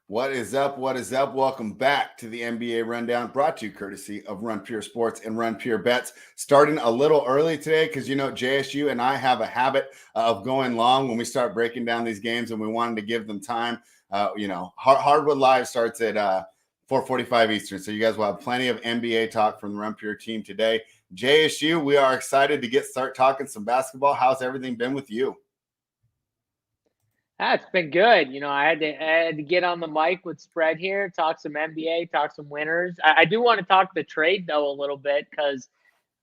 What is up? What is up? Welcome back to the NBA Rundown, brought to you courtesy of Run Pure Sports and Run Pure Bets. Starting a little early today because, JSU and I have a habit of going long when we start breaking down these games, and we wanted to give them time. Hardwood Live starts at 4:45 Eastern, so you guys will have plenty of NBA talk from the Run Pure team today. JSU, we are excited to start talking some basketball. How's everything been with you? It's been good. I had to get on the mic with Spread here, talk some NBA, talk some winners. I do want to talk the trade though a little bit because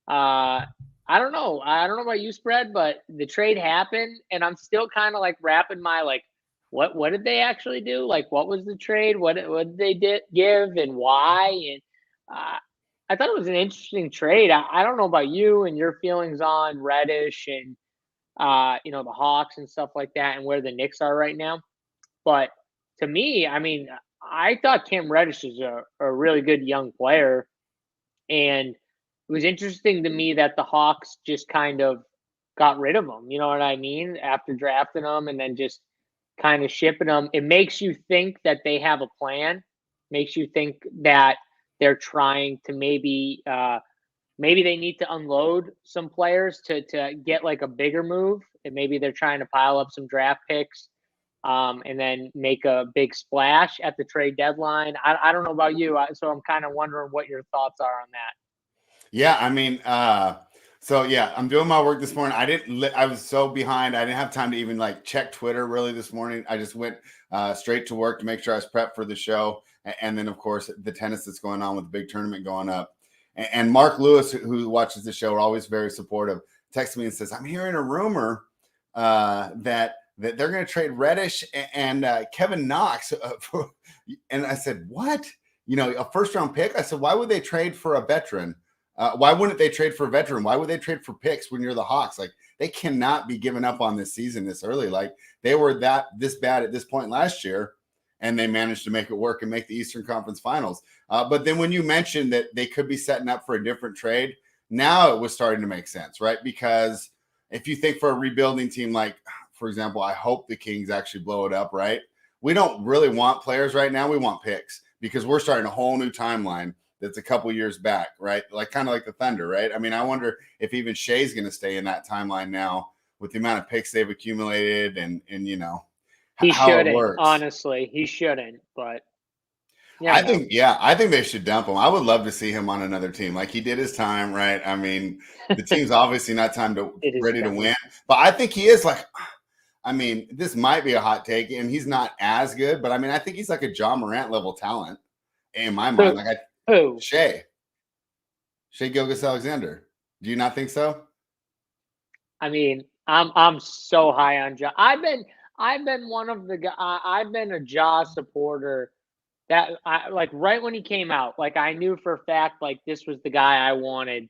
I don't know. I don't know about you, Spread, but the trade happened, and I'm still kind of like wrapping my what did they actually do? Like, what was the trade? What did they give and why? And uh, I thought it was an interesting trade. I don't know about you and your feelings on Reddish and the Hawks and stuff like that, and where the Knicks are right now. But to me, I mean, I thought Cam Reddish is a really good young player, and it was interesting to me that the Hawks just kind of got rid of him. You know what I mean? After drafting him and then just kind of shipping him, it makes you think that they have a plan. Makes you think that they're trying to maybe they need to unload some players to get like a bigger move, and maybe they're trying to pile up some draft picks, and then make a big splash at the trade deadline. I don't know about you, so I'm kind of wondering what your thoughts are on that. Yeah, I mean, I'm doing my work this morning. I was so behind. I didn't have time to even check Twitter really this morning. I just went straight to work to make sure I was prepped for the show. And then, of course, the tennis that's going on with the big tournament going up. And Mark Lewis, who watches the show, are always very supportive, texts me and says, I'm hearing a rumor that they're going to trade Reddish and Kevin Knox. And I said, what? A first-round pick? I said, why would they trade for a veteran? Why wouldn't they trade for a veteran? Why would they trade for picks when you're the Hawks? Like, they cannot be giving up on this season this early. Like, they were this bad at this point last year, and they managed to make it work and make the Eastern Conference Finals. But then when you mentioned that they could be setting up for a different trade, now it was starting to make sense, right? Because if you think for a rebuilding team, like, for example, I hope the Kings actually blow it up, right? We don't really want players right now. We want picks because we're starting a whole new timeline that's a couple years back, right? Like kind of like the Thunder, right? I mean, I wonder if even Shea's going to stay in that timeline now with the amount of picks they've accumulated and He how it shouldn't, works. honestly. He shouldn't, but I think they should dump him. I would love to see him on another team. Like, he did his time, right? I mean, the team's obviously not ready to win, but I think he is this might be a hot take, and he's not as good, but I mean, I think he's like a John Morant level talent in my mind. Who? Shea Gilgeous-Alexander. Do you not think so? I mean, I'm so high on Ja. I've been one of the guys. I've been a Ja supporter. That like right when he came out, like I knew for a fact like this was the guy I wanted.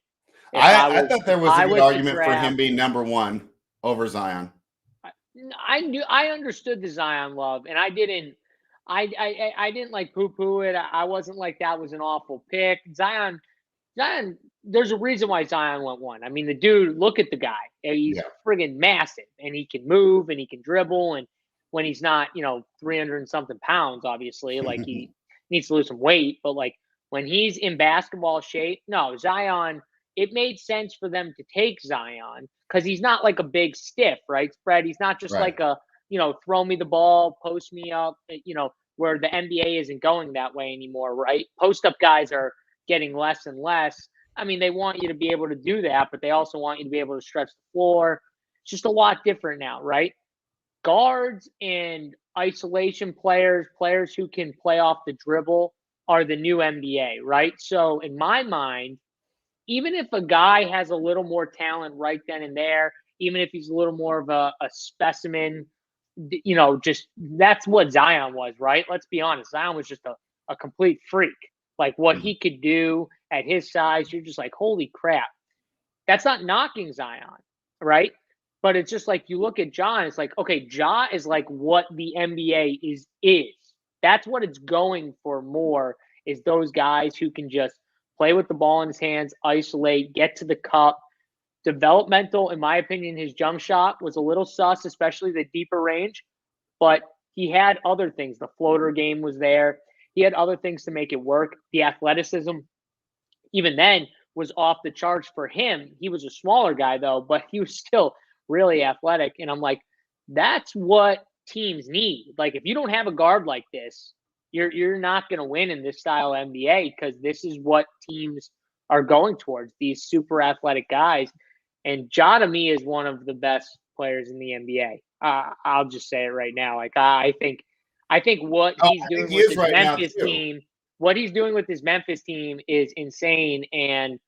I thought there was a good argument for him being number one over Zion. I understood the Zion love, and I didn't like poo-poo it. I wasn't like that was an awful pick. Zion, there's a reason why Zion went one. I mean, the dude, look at the guy. He's friggin' massive, and he can move, and he can dribble, and when he's not, 300 and something pounds, obviously, like he needs to lose some weight, but like when he's in basketball shape, no, Zion, it made sense for them to take Zion because he's not like a big stiff, right, Spread? He's not just like a, throw me the ball, post me up, where the NBA isn't going that way anymore, right? Post up guys are getting less and less. I mean, they want you to be able to do that, but they also want you to be able to stretch the floor. It's just a lot different now, right? Guards and isolation players who can play off the dribble are the new NBA, right? So in my mind, even if a guy has a little more talent right then and there, even if he's a little more of a specimen, just that's what Zion was, right? Let's be honest. Zion was just a complete freak. Like what he could do at his size, you're just like, holy crap. That's not knocking Zion, right? But it's just like you look at Ja, it's like, okay, Ja is like what the NBA is. That's what it's going for more, is those guys who can just play with the ball in his hands, isolate, get to the cup. Developmental, in my opinion, his jump shot was a little sus, especially the deeper range, but he had other things. The floater game was there. He had other things to make it work. The athleticism, even then, was off the charts for him. He was a smaller guy, though, but he was still really athletic. And I'm like, that's what teams need. Like, if you don't have a guard like this, you're not going to win in this style of NBA, because this is what teams are going towards, these super athletic guys. And Ja, to me, is one of the best players in the NBA. I'll just say it right now. Like, I think what he's doing with his Memphis team, what he's doing with his Memphis team is insane. And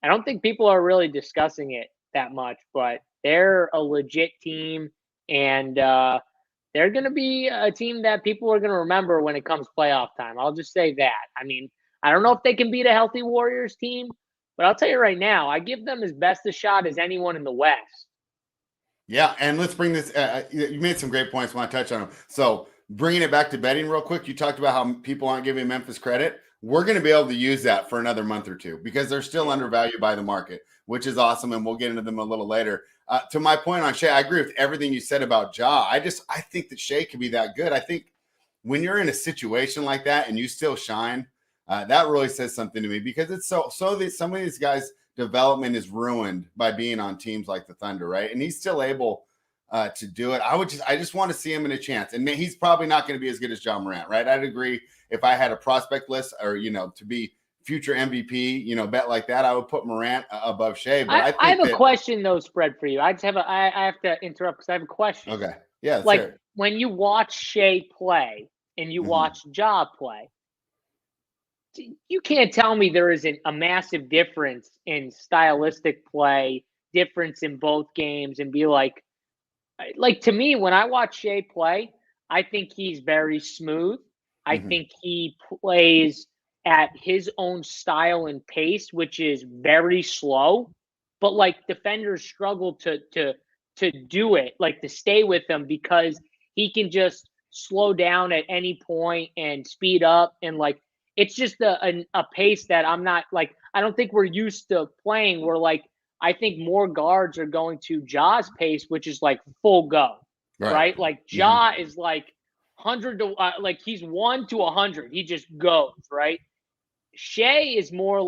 I don't think people are really discussing it that much, but they're a legit team, and they're going to be a team that people are going to remember when it comes playoff time. I'll just say that. I mean, I don't know if they can beat a healthy Warriors team, but I'll tell you right now, I give them as best a shot as anyone in the West. Yeah, and let's bring this. You made some great points. I want to touch on them. So bringing it back to betting real quick, you talked about how people aren't giving Memphis credit. We're going to be able to use that for another month or two because they're still undervalued by the market, which is awesome, and we'll get into them a little later. To my point on Shea, I agree with everything you said about Ja. I think that Shea can be that good. I think when you're in a situation like that and you still shine, that really says something to me, because it's so that some of these guys' development is ruined by being on teams like the Thunder, right? And he's still able to do it. I just want to see him in a chance. And he's probably not going to be as good as Ja Morant, right? I'd agree. If I had a prospect list, or, to be future MVP, bet like that, I would put Morant above Shea. But I have a question, though, spread for you. I have to interrupt because I have a question. Okay. Yeah. Like, when you watch Shea play and you watch Ja play, you can't tell me there isn't a massive difference in stylistic play, difference in both games, and be like, to me, when I watch Shea play, I think he's very smooth. I think he plays at his own style and pace, which is very slow. But defenders struggle to do it, to stay with him, because he can just slow down at any point and speed up, and it's just a pace that I'm not I don't think we're used to playing. We're I think more guards are going to Ja's pace, which is full go, right? Ja is 100 to he's 1 to 100. He just goes, right? Shea is more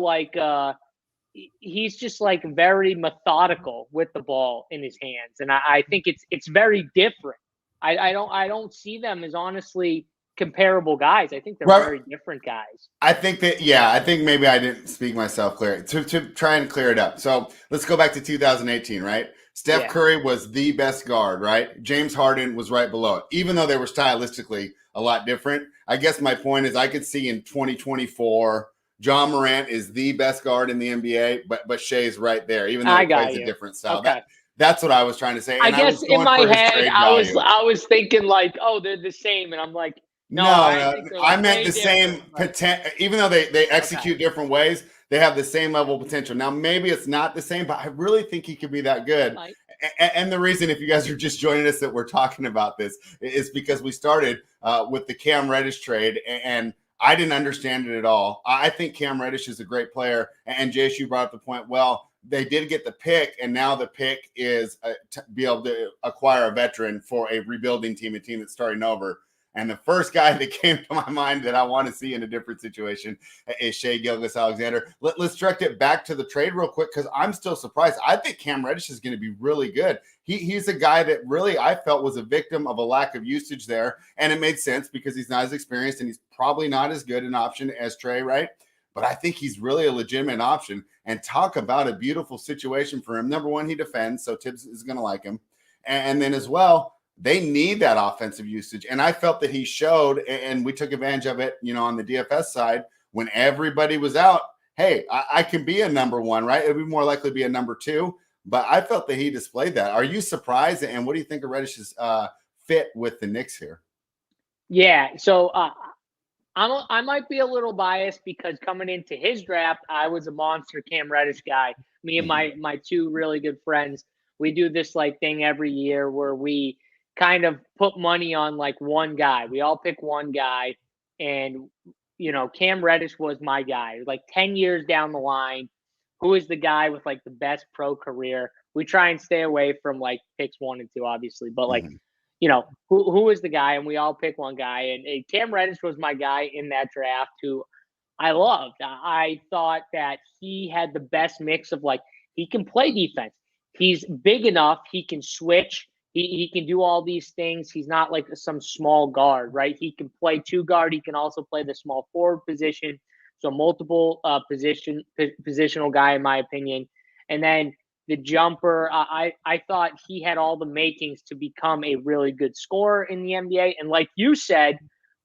he's just very methodical with the ball in his hands, and I think it's very different. I don't see them as honestly comparable guys. I think they're very different guys. I think maybe I didn't speak myself clear to try and clear it up. So let's go back to 2018, right? Steph Curry was the best guard, right? James Harden was right below it, even though they were stylistically a lot different. I guess my point is I could see in 2024, Ja Morant is the best guard in the NBA, but Shea's right there, even though he plays a different style. Okay. That's what I was trying to say. And I guess in my head, I was thinking they're the same, and I'm like, no, I meant the same potential. Even though they execute different ways, they have the same level of potential. Now, maybe it's not the same, but I really think he could be that good. And the reason, if you guys are just joining us, that we're talking about this is because we started with the Cam Reddish trade, and I didn't understand it at all. I think Cam Reddish is a great player, and JSU brought up the point, well, they did get the pick, and now the pick is to be able to acquire a veteran for a rebuilding team, a team that's starting over. And the first guy that came to my mind that I want to see in a different situation is Shea Gilgeous-Alexander. Let's direct it back to the trade real quick, because I'm still surprised. I think Cam Reddish is going to be really good. He's a guy that really I felt was a victim of a lack of usage there, and it made sense because he's not as experienced and he's probably not as good an option as Trey, right? But I think he's really a legitimate option, and talk about a beautiful situation for him. Number one, he defends, so Tibbs is going to like him. And then as well, they need that offensive usage. And I felt that he showed, and we took advantage of it, on the DFS side when everybody was out. Hey, I can be a number one, right? It would be more likely to be a number two. But I felt that he displayed that. Are you surprised? And what do you think of Reddish's fit with the Knicks here? Yeah, so I might be a little biased because coming into his draft, I was a monster Cam Reddish guy. Me and my two really good friends, we do this thing every year where we kind of put money on one guy. We all pick one guy, and Cam Reddish was my guy. 10 years down the line, who is the guy with the best pro career? We try and stay away from picks 1 and 2, obviously, but who is the guy, and we all pick one guy. And Cam Reddish was my guy in that draft who I loved. I thought that he had the best mix of he can play defense. He's big enough. He can switch. He can do all these things. He's not like some small guard, right? He can play two guard. He can also play the small forward position. So multiple positional guy, in my opinion. And then the jumper, I thought he had all the makings to become a really good scorer in the NBA. And like you said,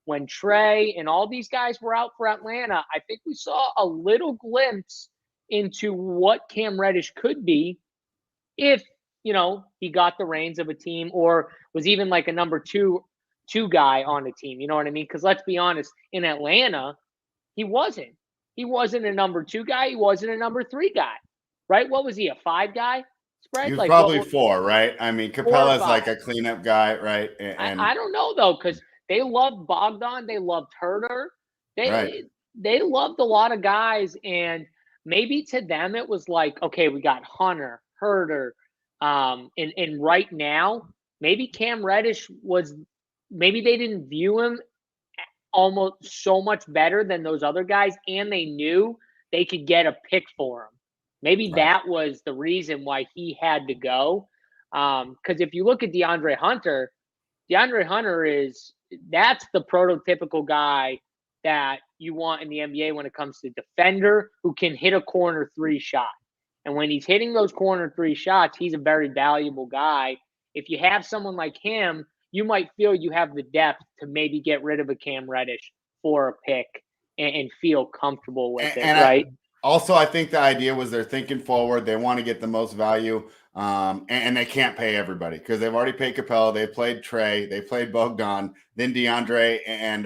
when Trey and all these guys were out for Atlanta, I think we saw a little glimpse into what Cam Reddish could be if, he got the reins of a team or was even like a number two guy on a team. You know what I mean? Because let's be honest, in Atlanta, he wasn't. He wasn't a number 2 guy. He wasn't a number 3 guy, right? What was he, a 5 guy spread? He was probably 4, right? I mean, Capella's like a cleanup guy, right? And I don't know, though, because they loved Bogdan. They loved Herter. They loved a lot of guys, and maybe to them it was like, okay, we got Hunter, Herter, and right now, maybe Cam Reddish maybe they didn't view him almost so much better than those other guys, and they knew they could get a pick for him. Maybe that was the reason why he had to go. Because if you look at DeAndre Hunter that's the prototypical guy that you want in the NBA when it comes to defender who can hit a corner 3 shot. And when he's hitting those corner 3 shots, he's a very valuable guy. If you have someone like him, you might feel you have the depth to maybe get rid of a Cam Reddish for a pick and feel comfortable with it, right? I think the idea was they're thinking forward. They want to get the most value, and they can't pay everybody because they've already paid Capella. They played Trey. They played Bogdan. Then DeAndre and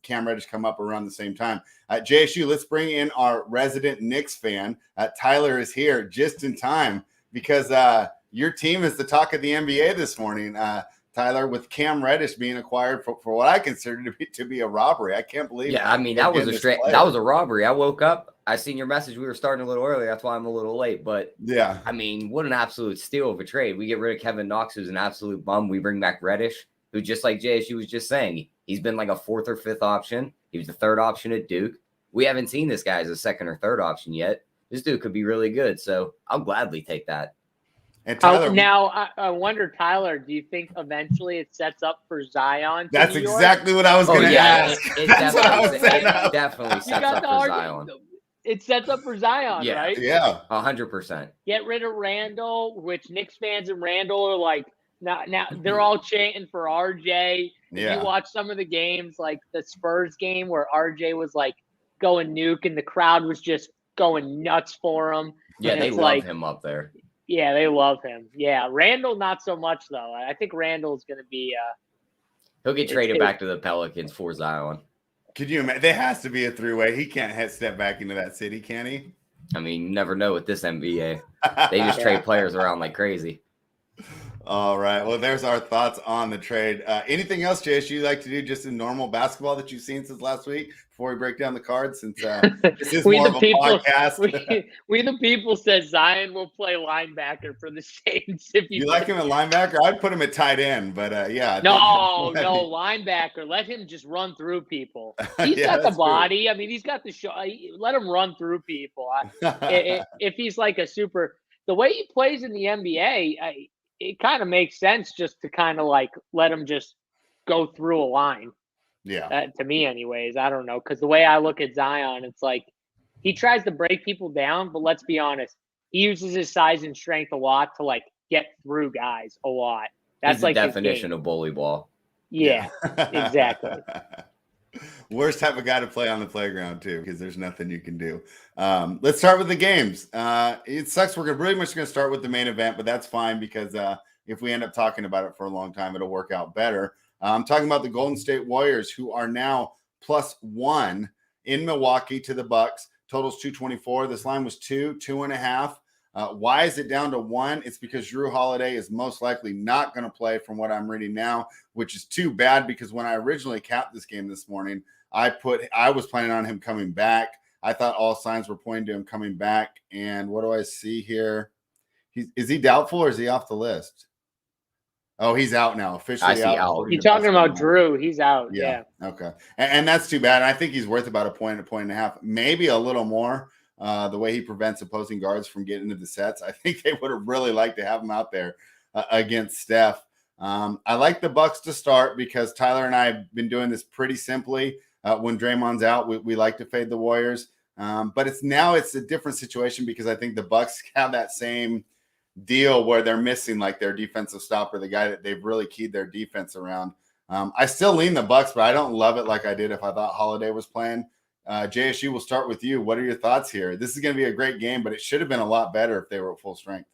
Cam Reddish come up around the same time. JSU, let's bring in our resident Knicks fan. Tyler is here just in time because your team is the talk of the NBA this morning, Tyler, with Cam Reddish being acquired for what I consider to be a robbery. I can't believe. Yeah, I mean that was a robbery. I woke up, I seen your message. We were starting a little early. That's why I'm a little late. But yeah, I mean, what an absolute steal of a trade. We get rid of Kevin Knox, who's an absolute bum. We bring back Reddish, who, just like JSU was just saying, he's been like a 4th or 5th option. He was the 3rd option at Duke. We haven't seen this guy as a 2nd or 3rd option yet. This dude could be really good. So I'll gladly take that. And Tyler, now, I wonder, Tyler, do you think eventually it sets up for Zion? That's exactly what I was going to ask. It definitely sets up for Zion. It sets up for Zion, right? Yeah, 100%. Get rid of Randall, which Knicks fans and Randall are like, now they're all chanting for RJ. Yeah. You watch some of the games, like the Spurs game where RJ was like going nuke and the crowd was just going nuts for him. Yeah, they love him up there. Yeah, they love him. Yeah, Randall not so much though. I think Randall's going to be. He'll get traded back to the Pelicans for Zion. Could you imagine? There has to be a 3-way. He can't step back into that city, can he? I mean, you never know with this NBA. They just trade players around like crazy. All right. Well, there's our thoughts on the trade. Anything else, JS, you'd like to do just in normal basketball that you've seen since last week before we break down the cards? Since this is more of a podcast. we the people said Zion will play linebacker for the Saints. If you like him at linebacker, I'd put him at tight end. But yeah. No, linebacker. Let him just run through people. He's got the body. True. I mean, he's got the show. Let him run through people. If he's like a super, the way he plays in the NBA, it kind of makes sense just to kind of like let him just go through a line. Yeah. To me, anyways. I don't know. Because the way I look at Zion, it's like he tries to break people down, but let's be honest. He uses his size and strength a lot to like get through guys a lot. That's like the definition of bully ball. Yeah, exactly. Worst type of guy to play on the playground too, because there's nothing you can do. Let's start with the games. It sucks. We're really much going to start with the main event, but that's fine because if we end up talking about it for a long time, it'll work out better. I'm talking about the Golden State Warriors, who are now +1 in Milwaukee to the Bucks. Totals 224. This line was 2.5. Why is it down to 1? It's because Jrue Holiday is most likely not going to play from what I'm reading now, which is too bad because when I originally capped this game this morning, I was planning on him coming back. I thought all signs were pointing to him coming back. And what do I see here? Is he doubtful or is he off the list? Oh, he's out now, officially I see out. out. You're talking about Drew. He's out. Yeah. Okay. And that's too bad. I think he's worth about a point and a half, maybe a little more. The way he prevents opposing guards from getting into the sets, I think they would have really liked to have him out there against Steph. I like the Bucks to start because Tyler and I have been doing this pretty simply. When Draymond's out, we like to fade the Warriors. But it's a different situation because I think the Bucks have that same deal where they're missing like their defensive stopper, the guy that they've really keyed their defense around. I still lean the Bucks, but I don't love it like I did if I thought Holiday was playing. JSU, we'll start with you. What are your thoughts here? This is going to be a great game, but it should have been a lot better if they were at full strength.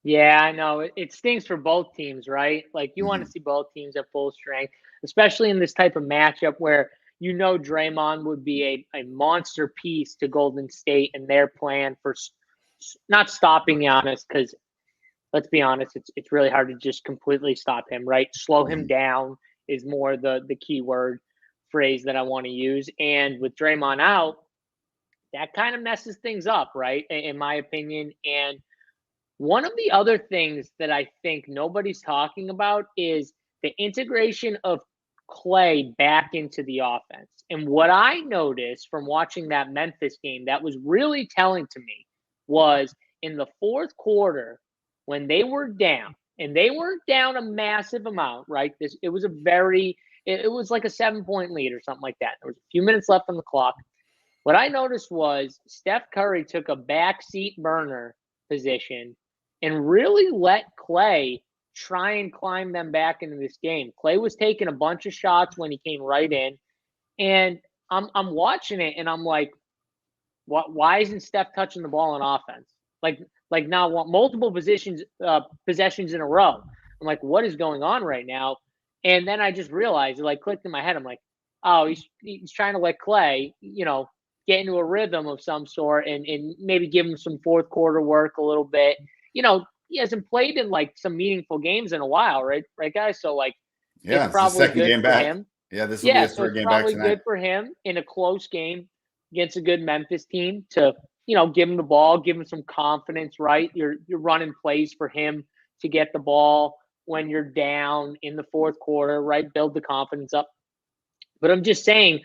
Yeah, I know. It stinks for both teams, right? Like you want to see both teams at full strength, especially in this type of matchup where Draymond would be a monster piece to Golden State and their plan for not stopping Giannis, because let's be honest, it's really hard to just completely stop him, right? Slow him down is more the keyword phrase that I want to use. And with Draymond out, that kind of messes things up, right? In my opinion. And one of the other things that I think nobody's talking about is the integration of Clay back into the offense. And what I noticed from watching that Memphis game that was really telling to me was in the fourth quarter when they were down, and they weren't down a massive amount, right? It was like a 7-point lead or something like that. There was a few minutes left on the clock. What I noticed was Steph Curry took a backseat burner position and really let Clay try and climb them back into this game. Clay was taking a bunch of shots when he came right in, and I'm watching it and I'm like, why isn't Steph touching the ball on offense? Like now multiple possessions in a row. I'm like, what is going on right now? And then I just realized, it like clicked in my head. I'm like, oh, he's trying to let Clay, get into a rhythm of some sort and maybe give him some fourth quarter work a little bit. He hasn't played in like some meaningful games in a while, right? Right, guys? So like, yeah, it's probably good for him. Yeah, this will be his third game back tonight. Probably good for him in a close game against a good Memphis team to, give him the ball, give him some confidence, right? You're running plays for him to get the ball when you're down in the fourth quarter, right? Build the confidence up. But I'm just saying,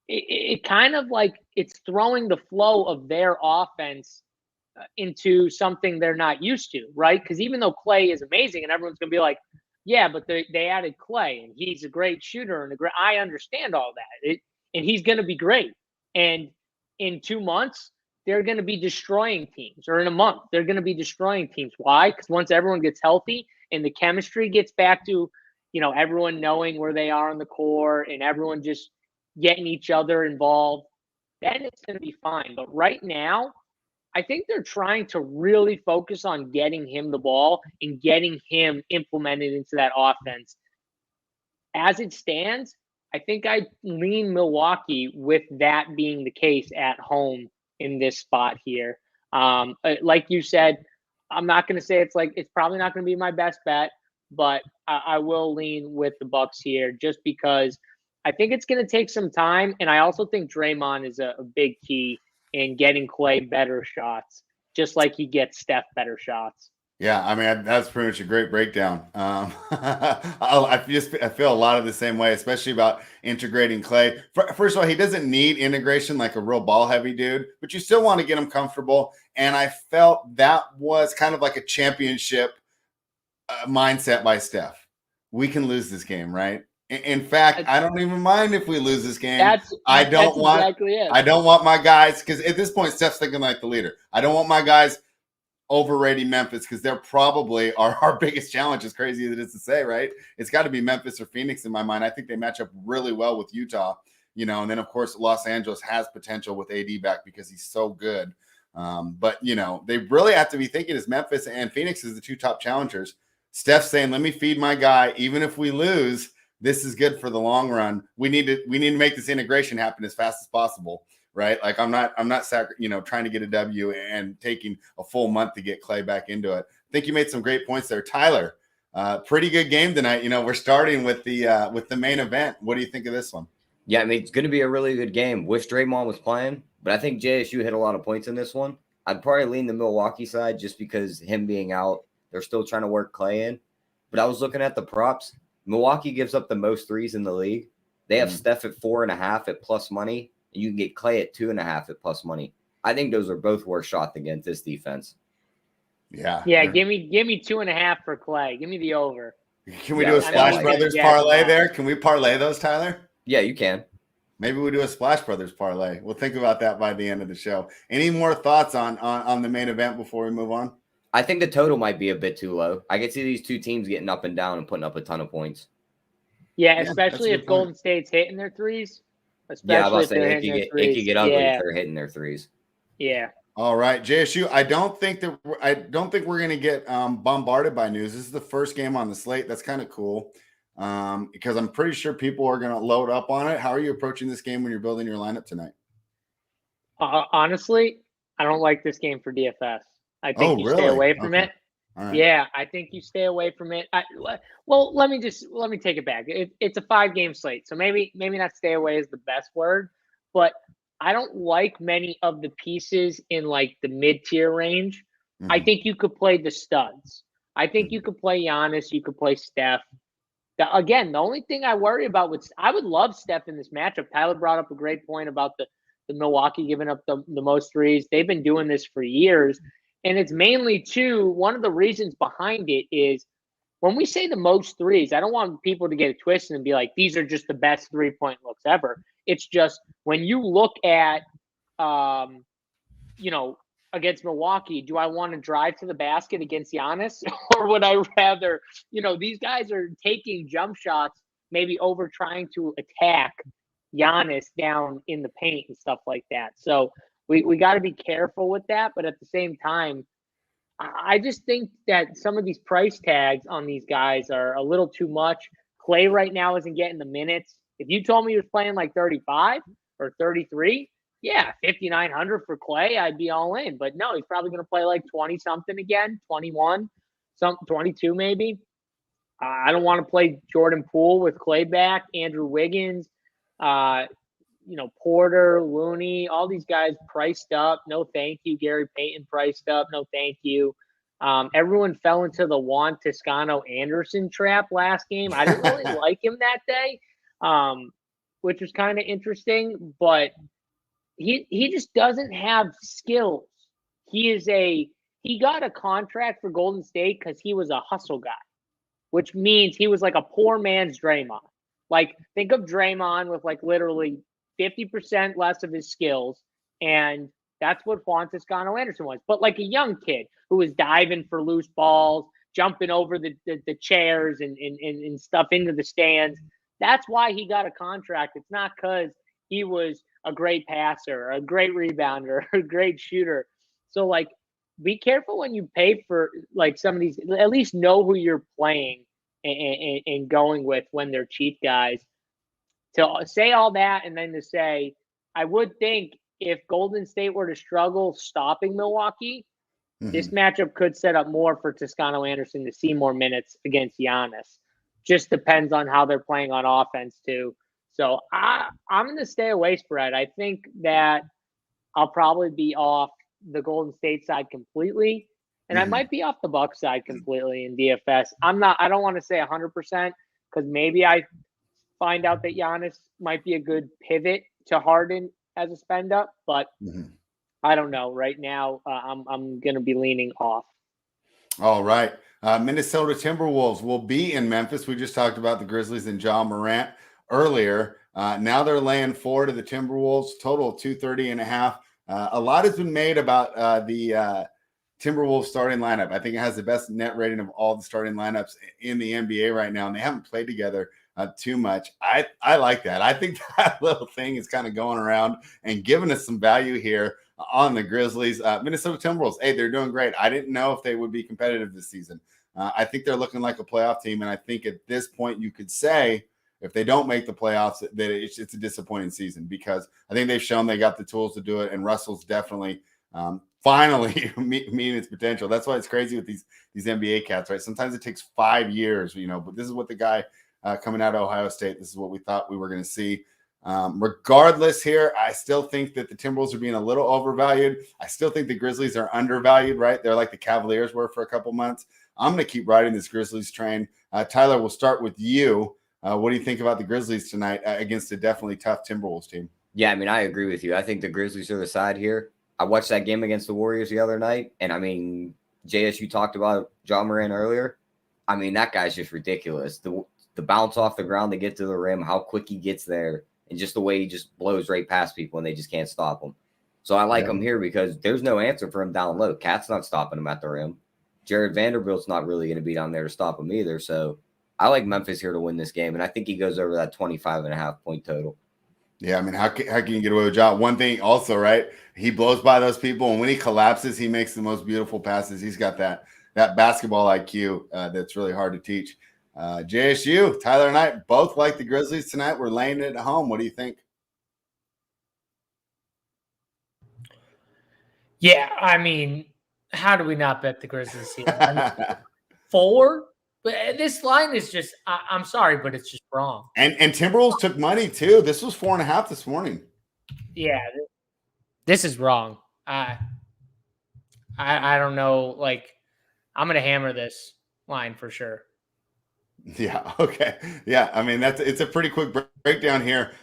it kind of like it's throwing the flow of their offense into something they're not used to, right? Because even though Clay is amazing and everyone's going to be like, yeah, but they added Clay and he's a great shooter and I understand all that. And he's going to be great. And in 2 months, they're going to be destroying teams, or in a month, they're going to be destroying teams. Why? Because once everyone gets healthy and the chemistry gets back to, everyone knowing where they are on the court and everyone just getting each other involved, then it's going to be fine. But right now, I think they're trying to really focus on getting him the ball and getting him implemented into that offense. As it stands, I think I lean Milwaukee with that being the case at home in this spot here. Like you said, I'm not going to say it's probably not going to be my best bet, but I will lean with the Bucks here just because I think it's going to take some time. And I also think Draymond is a big key in getting Clay better shots, just like he gets Steph better shots. Yeah, I mean, that's pretty much a great breakdown. I feel a lot of the same way, especially about integrating Clay. First of all, he doesn't need integration like a real ball-heavy dude, but you still want to get him comfortable. And I felt that was kind of like a championship mindset by Steph. We can lose this game, right? In fact, I don't even mind if we lose this game. I don't want my guys, because at this point, Steph's thinking like the leader. I don't want my guys overrating Memphis because they're probably our biggest challenge, as crazy as it is to say, right? It's got to be Memphis or Phoenix in my mind. I think they match up really well with Utah, and then of course Los Angeles has potential with AD back because he's so good. But they really have to be thinking as Memphis and Phoenix is the two top challengers. Steph's saying, let me feed my guy. Even if we lose, this is good for the long run. We need to make this integration happen as fast as possible. Right. Like I'm not trying to get a W and taking a full month to get Clay back into it. I think you made some great points there. Tyler, pretty good game tonight. We're starting with the main event. What do you think of this one? Yeah, I mean, it's going to be a really good game. Wish Draymond was playing, but I think JSU hit a lot of points in this one. I'd probably lean the Milwaukee side just because him being out, they're still trying to work Clay in. but I was looking at the props. Milwaukee gives up the most threes in the league. They have Steph at 4.5 at plus money, and you can get Clay at 2.5 at plus money. I think those are both worth shots against this defense. Yeah. Give me 2.5 for Clay. Give me the over. Can we do a Splash Brothers parlay there? Can we parlay those, Tyler? Yeah, you can. Maybe we do a Splash Brothers parlay. We'll think about that by the end of the show. Any more thoughts on the main event before we move on? I think the total might be a bit too low. I could see these two teams getting up and down and putting up a ton of points. Yeah, especially if Golden State's hitting their threes. Yeah, I was about to say it could get ugly if they're hitting their threes. Yeah. All right, JSU. I don't think we're going to get bombarded by news. This is the first game on the slate. That's kind of cool because I'm pretty sure people are going to load up on it. How are you approaching this game when you're building your lineup tonight? Honestly, I don't like this game for DFS. I think you stay away from it. Right. Yeah, I think you stay away from it. Well, let me take it back. It's a 5-game slate, so maybe not stay away is the best word, but I don't like many of the pieces in like the mid-tier range. I think you could play the studs. I think you could play Giannis. You could play Steph. Again, the only thing I worry about I would love Steph in this matchup. Tyler brought up a great point about the Milwaukee giving up the most threes. They've been doing this for years. And it's mainly one of the reasons behind it is when we say the most threes, I don't want people to get it twisted and be like, these are just the best 3-point looks ever. It's just when you look at, against Milwaukee, do I want to drive to the basket against Giannis or would I rather, these guys are taking jump shots, maybe over trying to attack Giannis down in the paint and stuff like that. So we got to be careful with that. But at the same time, I just think that some of these price tags on these guys are a little too much. Clay right now isn't getting the minutes. If you told me he was playing like 35 or 33, yeah, 5,900 for Clay, I'd be all in. But no, he's probably going to play like 20-something again, 21, 22 maybe. I don't want to play Jordan Poole with Clay back, Andrew Wiggins, Porter, Looney, all these guys priced up. No, thank you. Gary Payton priced up. No, thank you. Everyone fell into the Juan Toscano Anderson trap last game. I didn't really like him that day, which was kind of interesting, but he just doesn't have skills. He got a contract for Golden State because he was a hustle guy, which means he was like a poor man's Draymond. Like, think of Draymond with like literally 50% less of his skills, and that's what Juan Toscano Anderson was. But like a young kid who was diving for loose balls, jumping over the chairs and stuff into the stands. That's why he got a contract. It's not because he was a great passer, a great rebounder, a great shooter. So like, be careful when you pay for like some of these. At least know who you're playing and going with when they're cheap guys. To say all that and then to say, I would think if Golden State were to struggle stopping Milwaukee, this matchup could set up more for Toscano Anderson to see more minutes against Giannis. Just depends on how they're playing on offense too. So I'm going to stay away spread. I think that I'll probably be off the Golden State side completely. And I might be off the Bucks side completely in DFS. I don't want to say 100% because maybe I find out that Giannis might be a good pivot to Harden as a spend up, but I don't know. Right now, I'm going to be leaning off. All right. Minnesota Timberwolves will be in Memphis. We just talked about the Grizzlies and Ja Morant earlier. Now they're laying 4 to the Timberwolves, total of 230.5. A lot has been made about the Timberwolves starting lineup. I think it has the best net rating of all the starting lineups in the NBA right now, and they haven't played together too much. I like that. I think that little thing is kind of going around and giving us some value here on the Grizzlies. Minnesota Timberwolves, hey, they're doing great. I didn't know if they would be competitive this season. I think they're looking like a playoff team, and I think at this point you could say if they don't make the playoffs that it's a disappointing season because I think they've shown they got the tools to do it, and Russell's definitely finally meeting its potential. That's why it's crazy with these NBA cats, right? Sometimes it takes 5 years, but this is what the guy coming out of Ohio State, this is what we thought we were going to see. Regardless here, I still think that the Timberwolves are being a little overvalued. I still think the Grizzlies are undervalued, right? They're like the Cavaliers were for a couple months. I'm going to keep riding this Grizzlies train. Tyler, we'll start with you. What do you think about the Grizzlies tonight against a definitely tough Timberwolves team? Yeah, I mean, I agree with you. I think the Grizzlies are the side here. I watched that game against the Warriors the other night, and I mean, JSU talked about John Morant earlier. I mean, that guy's just ridiculous. The bounce off the ground to get to the rim, how quick he gets there, and just the way he just blows right past people and they just can't stop him. So I like him here because there's no answer for him down low. Cat's not stopping him at the rim. Jared Vanderbilt's not really going to be down there to stop him either. So I like Memphis here to win this game, and I think he goes over that 25.5 point total. Yeah, I mean, how can you get away with John? One thing also, right? He blows by those people, and when he collapses, he makes the most beautiful passes. He's got that basketball IQ that's really hard to teach. JSU, Tyler and I both like the Grizzlies tonight. We're laying it at home. What do you think? Yeah, I mean, how do we not bet the Grizzlies here? I mean, 4? But this line is just, I'm sorry, but it's just wrong. And Timberwolves took money too. This was 4.5 this morning. Yeah, this is wrong. I don't know. Like, I'm going to hammer this line for sure. Yeah. Okay. Yeah. I mean, it's a pretty quick breakdown here.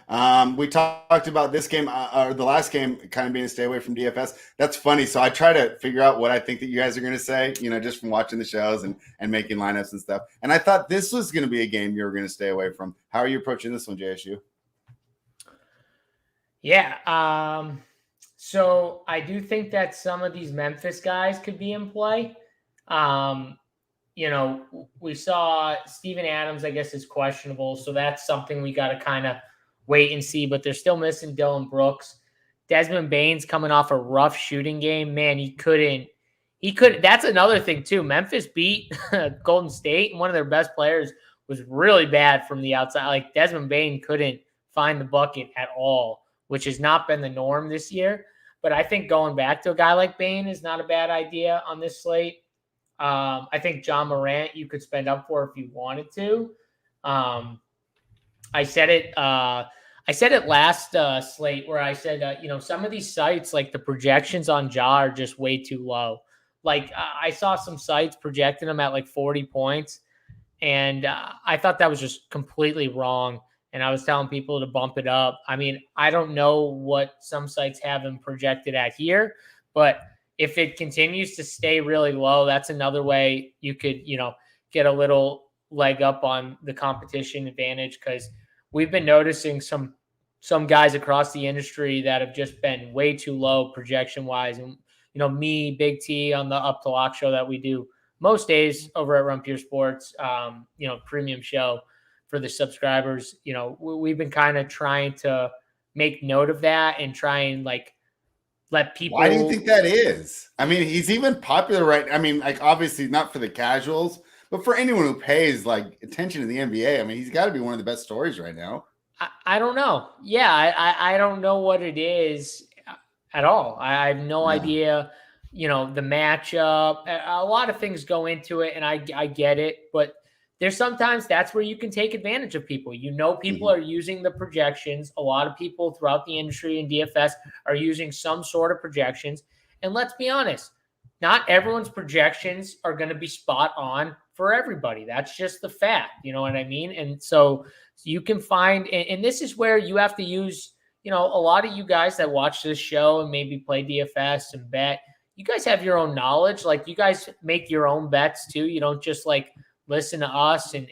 We talked about this game or the last game kind of being a stay away from DFS. That's funny. So I try to figure out what I think that you guys are going to say, just from watching the shows and making lineups and stuff. And I thought this was going to be a game you were going to stay away from. How are you approaching this one, JSU? Yeah. So I do think that some of these Memphis guys could be in play. We saw Steven Adams, I guess, is questionable. So that's something we got to kind of wait and see. But they're still missing Dylan Brooks. Desmond Bane's coming off a rough shooting game. Man, he couldn't. That's another thing, too. Memphis beat Golden State, and one of their best players was really bad from the outside. Like, Desmond Bane couldn't find the bucket at all, which has not been the norm this year. But I think going back to a guy like Bane is not a bad idea on this slate. I think John Morant you could spend up for if you wanted to. I said it last slate where I said, some of these sites, like the projections on Ja are just way too low. Like I saw some sites projecting him at like 40 points, and I thought that was just completely wrong. And I was telling people to bump it up. I mean, I don't know what some sites have him projected at here, but if it continues to stay really low, that's another way you could, get a little leg up on the competition advantage, because we've been noticing some guys across the industry that have just been way too low projection wise. And, me, Big T on the Up to Lock show that we do most days over at Run Pure Sports, premium show for the subscribers, we've been kind of trying to make note of that and try and let people. Why do you think that is? I mean, he's even popular, right? I mean, like obviously not for the casuals, but for anyone who pays attention to the NBA. I mean, he's got to be one of the best stories right now. I don't know. Yeah, I don't know what it is at all. I have no idea. The matchup, a lot of things go into it, and I get it, but there's sometimes that's where you can take advantage of people. People are using the projections. A lot of people throughout the industry and DFS are using some sort of projections. And let's be honest, not everyone's projections are going to be spot on for everybody. That's just the fact. You know what I mean? And so you can find, and this is where you have to use, a lot of you guys that watch this show and maybe play DFS and bet, you guys have your own knowledge. Like, you guys make your own bets too. You don't just listen to us and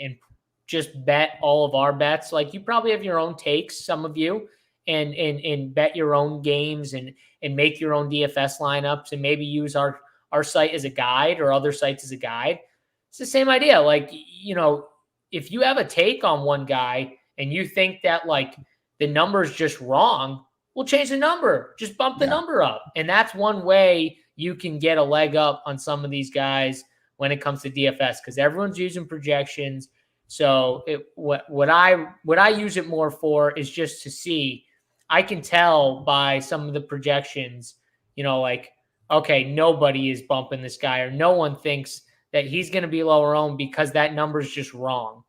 just bet all of our bets. Like, you probably have your own takes, some of you, and bet your own games and make your own DFS lineups and maybe use our site as a guide or other sites as a guide. It's the same idea. Like, if you have a take on one guy and you think that the number is just wrong, we'll change the number, just bump the number up. And that's one way you can get a leg up on some of these guys when it comes to DFS, because everyone's using projections. So what I use it more for is just to see, I can tell by some of the projections, okay, nobody is bumping this guy, or no one thinks that he's going to be lower owned because that number is just wrong.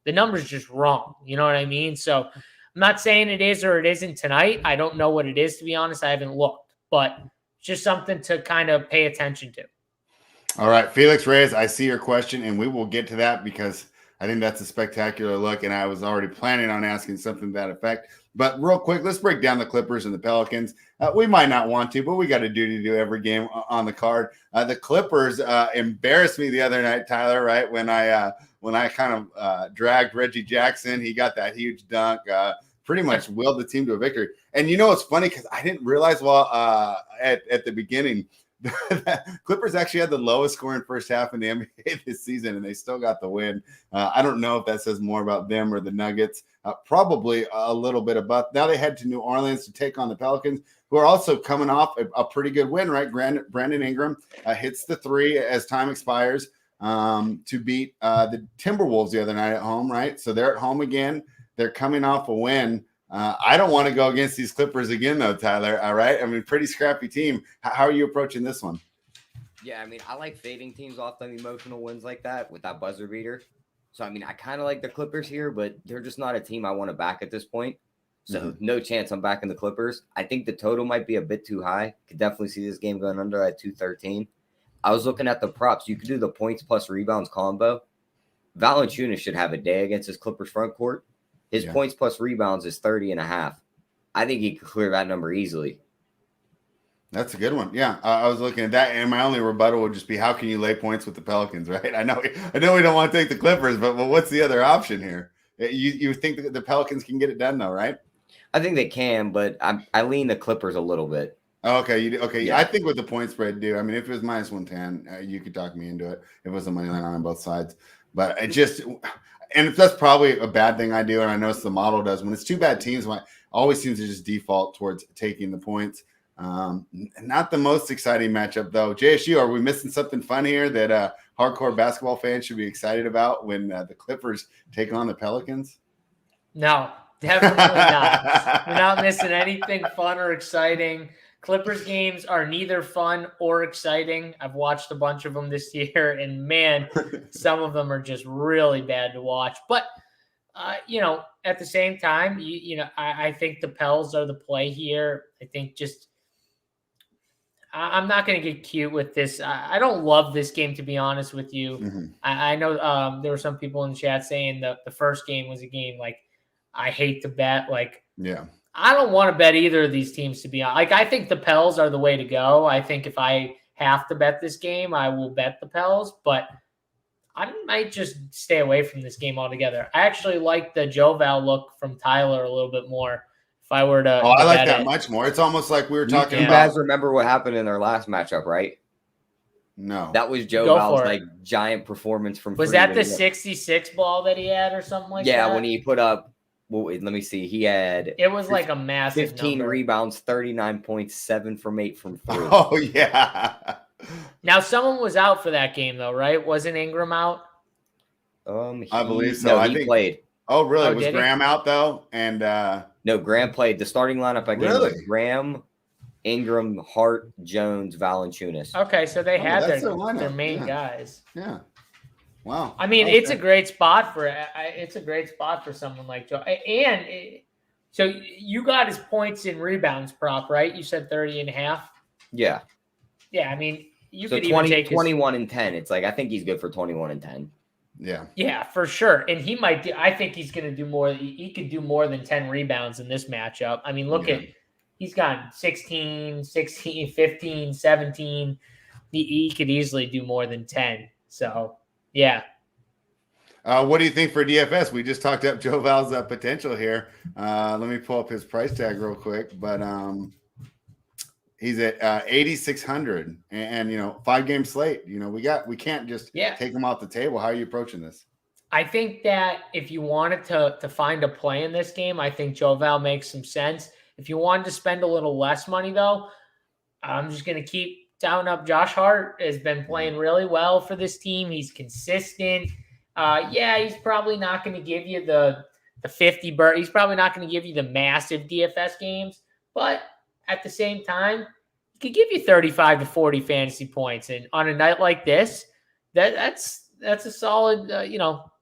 The number's just wrong. You know what I mean? So I'm not saying it is or it isn't tonight. I don't know what it is, to be honest. I haven't looked, but it's just something to kind of pay attention to. All right, Felix Reyes, I see your question, and we will get to that because I think that's a spectacular look, and I was already planning on asking something to that effect. But real quick, let's break down the Clippers and the Pelicans. We might not want to, but we got a duty to do every game on the card. The Clippers embarrassed me the other night, Tyler, right? When I kind of dragged Reggie Jackson, he got that huge dunk, pretty much willed the team to a victory. And you know, it's funny because I didn't realize at the beginning, Clippers actually had the lowest scoring first half in the NBA this season, and they still got the win. I don't know if that says more about them or the Nuggets. Probably a little bit of both. Now they head to New Orleans to take on the Pelicans, who are also coming off a pretty good win, right? Brandon Ingram hits the three as time expires to beat the Timberwolves the other night at home, right? So they're at home again. They're coming off a win. I don't want to go against these Clippers again, though, Tyler. All right. I mean, pretty scrappy team. How are you approaching this one? Yeah, I mean, I like fading teams off them emotional wins like that with that buzzer beater. So, I mean, I kind of like the Clippers here, but they're just not a team I want to back at this point. So, no chance I'm backing the Clippers. I think the total might be a bit too high. Could definitely see this game going under at 213. I was looking at the props. You could do the points plus rebounds combo. Valanciunas should have a day against his Clippers front court. His points plus rebounds is 30.5. I think he could clear that number easily. That's a good one. Yeah, I was looking at that, and my only rebuttal would just be, how can you lay points with the Pelicans, right? I know we don't want to take the Clippers, but what's the other option here? You think that the Pelicans can get it done, though, right? I think they can, but I lean the Clippers a little bit. Okay, okay. Yeah. I think with the point spread, I mean, if it was minus 110, you could talk me into it. If it was a money line on both sides, but it just. And that's probably a bad thing I do, and I notice the model does. When it's two bad teams, I always seems to just default towards taking the points. Not the most exciting matchup, though. JSU, are we missing something fun here that hardcore basketball fans should be excited about when the Clippers take on the Pelicans? No, definitely not. We're not missing anything fun or exciting. Clippers games are neither fun or exciting. I've watched a bunch of them this year, and man, some of them are just really bad to watch. But, at the same time, I think the Pels are the play here. I think I'm not going to get cute with this. I don't love this game, to be honest with you. Mm-hmm. I know there were some people in the chat saying that the first game was a game like I hate to bet. Yeah. I don't want to bet either of these teams, to be honest. I think the Pels are the way to go. I think if I have to bet this game, I will bet the Pels, but I might just stay away from this game altogether. I actually like the Joval look from Tyler a little bit more. If I were to, I like that much more. It's almost like we were talking about. You guys remember what happened in their last matchup, right? No, that was Joval's giant performance from. Was that the 66 ball that he had or something like that? Yeah, when he put up. Well, let me see. He had. It was like a massive 15 number. Rebounds, 39 points, 7 from 8 from 3. Oh yeah. Now someone was out for that game though, right? Wasn't Ingram out? I believe so. No, I think played. Oh, really? Was Graham out though? And no, Graham played. The starting lineup again was Graham, Ingram, Hart, Jones, Valanciunas. Okay, so they had their main guys. Yeah. Wow. I mean, it's a great spot for someone like Joe. And so you got his points in rebounds prop, right? You said 30.5. Yeah. Yeah. I mean, you could 20, even take 21 and 10. It's like, I think he's good for 21 and 10. Yeah. Yeah, for sure. And he might do, I think he's going to do more. He could do more than 10 rebounds in this matchup. I mean, look at, he's got 16, 15, 17. He could easily do more than 10. So, yeah. What do you think for DFS? We just talked up Joval's potential here. Let me pull up his price tag real quick. But he's at 8,600 and 5-game slate. We can't just take him off the table. How are you approaching this? I think that if you wanted to find a play in this game, I think Joval makes some sense. If you wanted to spend a little less money, though, I'm just going to keep down up. Josh Hart has been playing really well for this team. He's consistent. He's probably not going to give you the 50 bird. He's probably not going to give you the massive DFS games, but at the same time, he could give you 35 to 40 fantasy points. And on a night like this, that's a solid,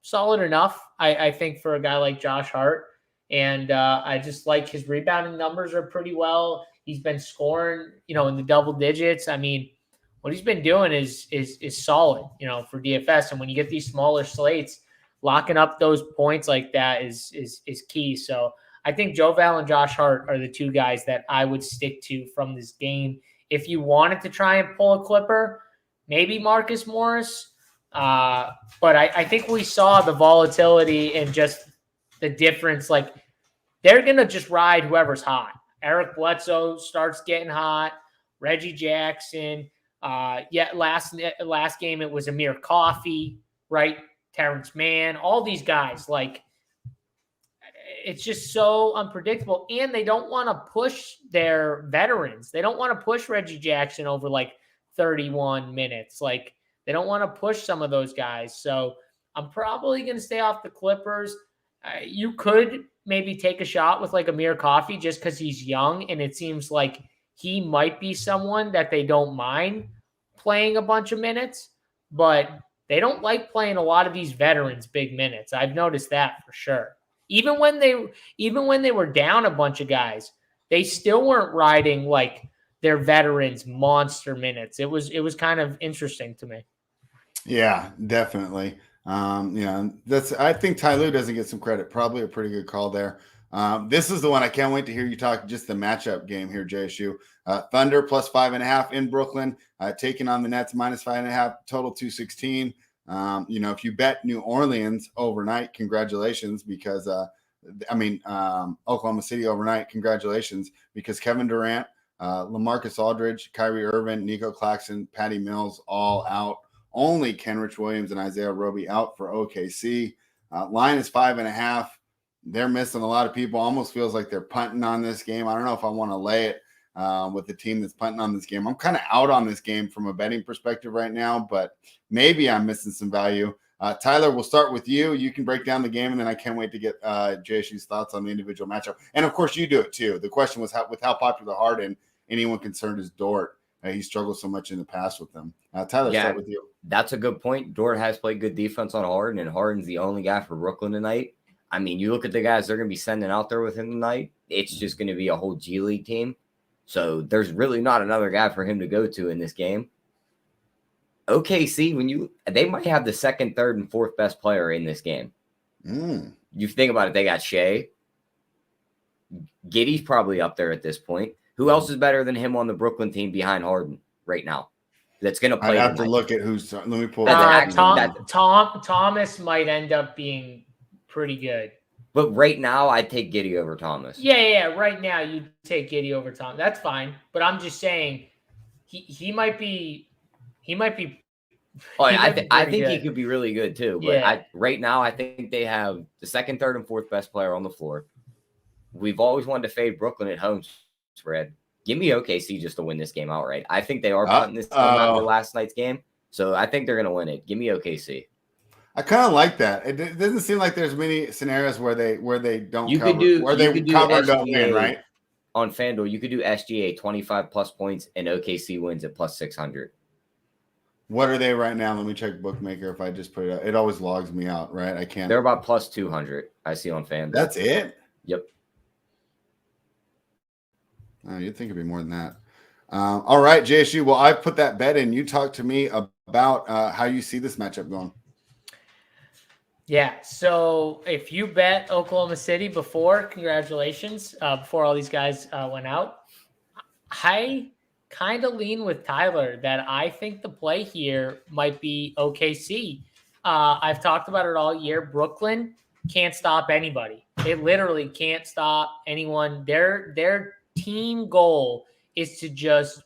solid enough, I think, for a guy like Josh Hart. And I just like his rebounding numbers are pretty well. He's been scoring, in the double digits. I mean, what he's been doing is solid, for DFS. And when you get these smaller slates, locking up those points like that is key. So I think Joe Val and Josh Hart are the two guys that I would stick to from this game. If you wanted to try and pull a Clipper, maybe Marcus Morris. But I think we saw the volatility and just the difference. Like, they're going to just ride whoever's hot. Eric Bledsoe starts getting hot. Reggie Jackson. Last game it was Amir Coffey, right? Terrence Mann. All these guys, like, it's just so unpredictable. And they don't want to push their veterans. They don't want to push Reggie Jackson over like 31 minutes. Like, they don't want to push some of those guys. So I'm probably going to stay off the Clippers. You could maybe take a shot with like Amir Coffey just because he's young, and it seems like he might be someone that they don't mind playing a bunch of minutes, but they don't like playing a lot of these veterans big minutes. I've noticed that for sure. Even when they were down a bunch of guys, they still weren't riding like their veterans monster minutes. It was kind of interesting to me. Yeah, definitely. I think Ty Lue doesn't get some credit. Probably a pretty good call there. This is the one I can't wait to hear you talk. Just the matchup game here, JSU. Thunder plus 5.5 in Brooklyn, taking on the Nets minus 5.5, total 216. If you bet New Orleans overnight, congratulations, because Oklahoma City overnight, congratulations, because Kevin Durant, LaMarcus Aldridge, Kyrie Irving, Nico Claxton, Patty Mills all out. Only Kenrich Williams and Isaiah Roby out for OKC. Line is 5.5. They're missing a lot of people. Almost feels like they're punting on this game. I don't know if I want to lay it with the team that's punting on this game. I'm kind of out on this game from a betting perspective right now, but maybe I'm missing some value. Tyler, we'll start with you. You can break down the game, and then I can't wait to get JSU's thoughts on the individual matchup. And, of course, you do it too. The question was how popular Harden, anyone concerned is Dort. He struggled so much in the past with them. Tyler, start with you. That's a good point. Dort has played good defense on Harden, and Harden's the only guy for Brooklyn tonight. I mean, you look at the guys they're going to be sending out there with him tonight, it's just going to be a whole G League team. So there's really not another guy for him to go to in this game. OKC, they might have the second, third, and fourth best player in this game. You think about it, they got Shea. Giddey's probably up there at this point. Who else is better than him on the Brooklyn team behind Harden right now? That's going to play. I have to look at who's. Let me pull. Thomas might end up being pretty good. But right now, I'd take Giddey over Thomas. Yeah. Right now, you take Giddey over Thomas. That's fine. But I'm just saying, he might be. I think he could be really good too. But right now, I think they have the second, third, and fourth best player on the floor. We've always wanted to fade Brooklyn at home spread. Give me OKC just to win this game outright. I think they are putting this game out of last night's game, so I think they're going to win it. Give me OKC. I kind of like that. It doesn't seem like there's many scenarios where they don't you cover, could do, where they cover and don't win, right? On FanDuel, you could do SGA 25 plus points and OKC wins at plus 600. What are they right now? Let me check Bookmaker. If I just put it out, it always logs me out, right? I can't. They're about plus 200. I see on FanDuel. That's it. Yep. You'd think it'd be more than that. All right, JSU. Well, I put that bet in. You talk to me about how you see this matchup going. Yeah. So if you bet Oklahoma City before, congratulations. Before all these guys went out, I kind of lean with Tyler that I think the play here might be OKC. I've talked about it all year. Brooklyn can't stop anybody. They literally can't stop anyone. Their team goal is to just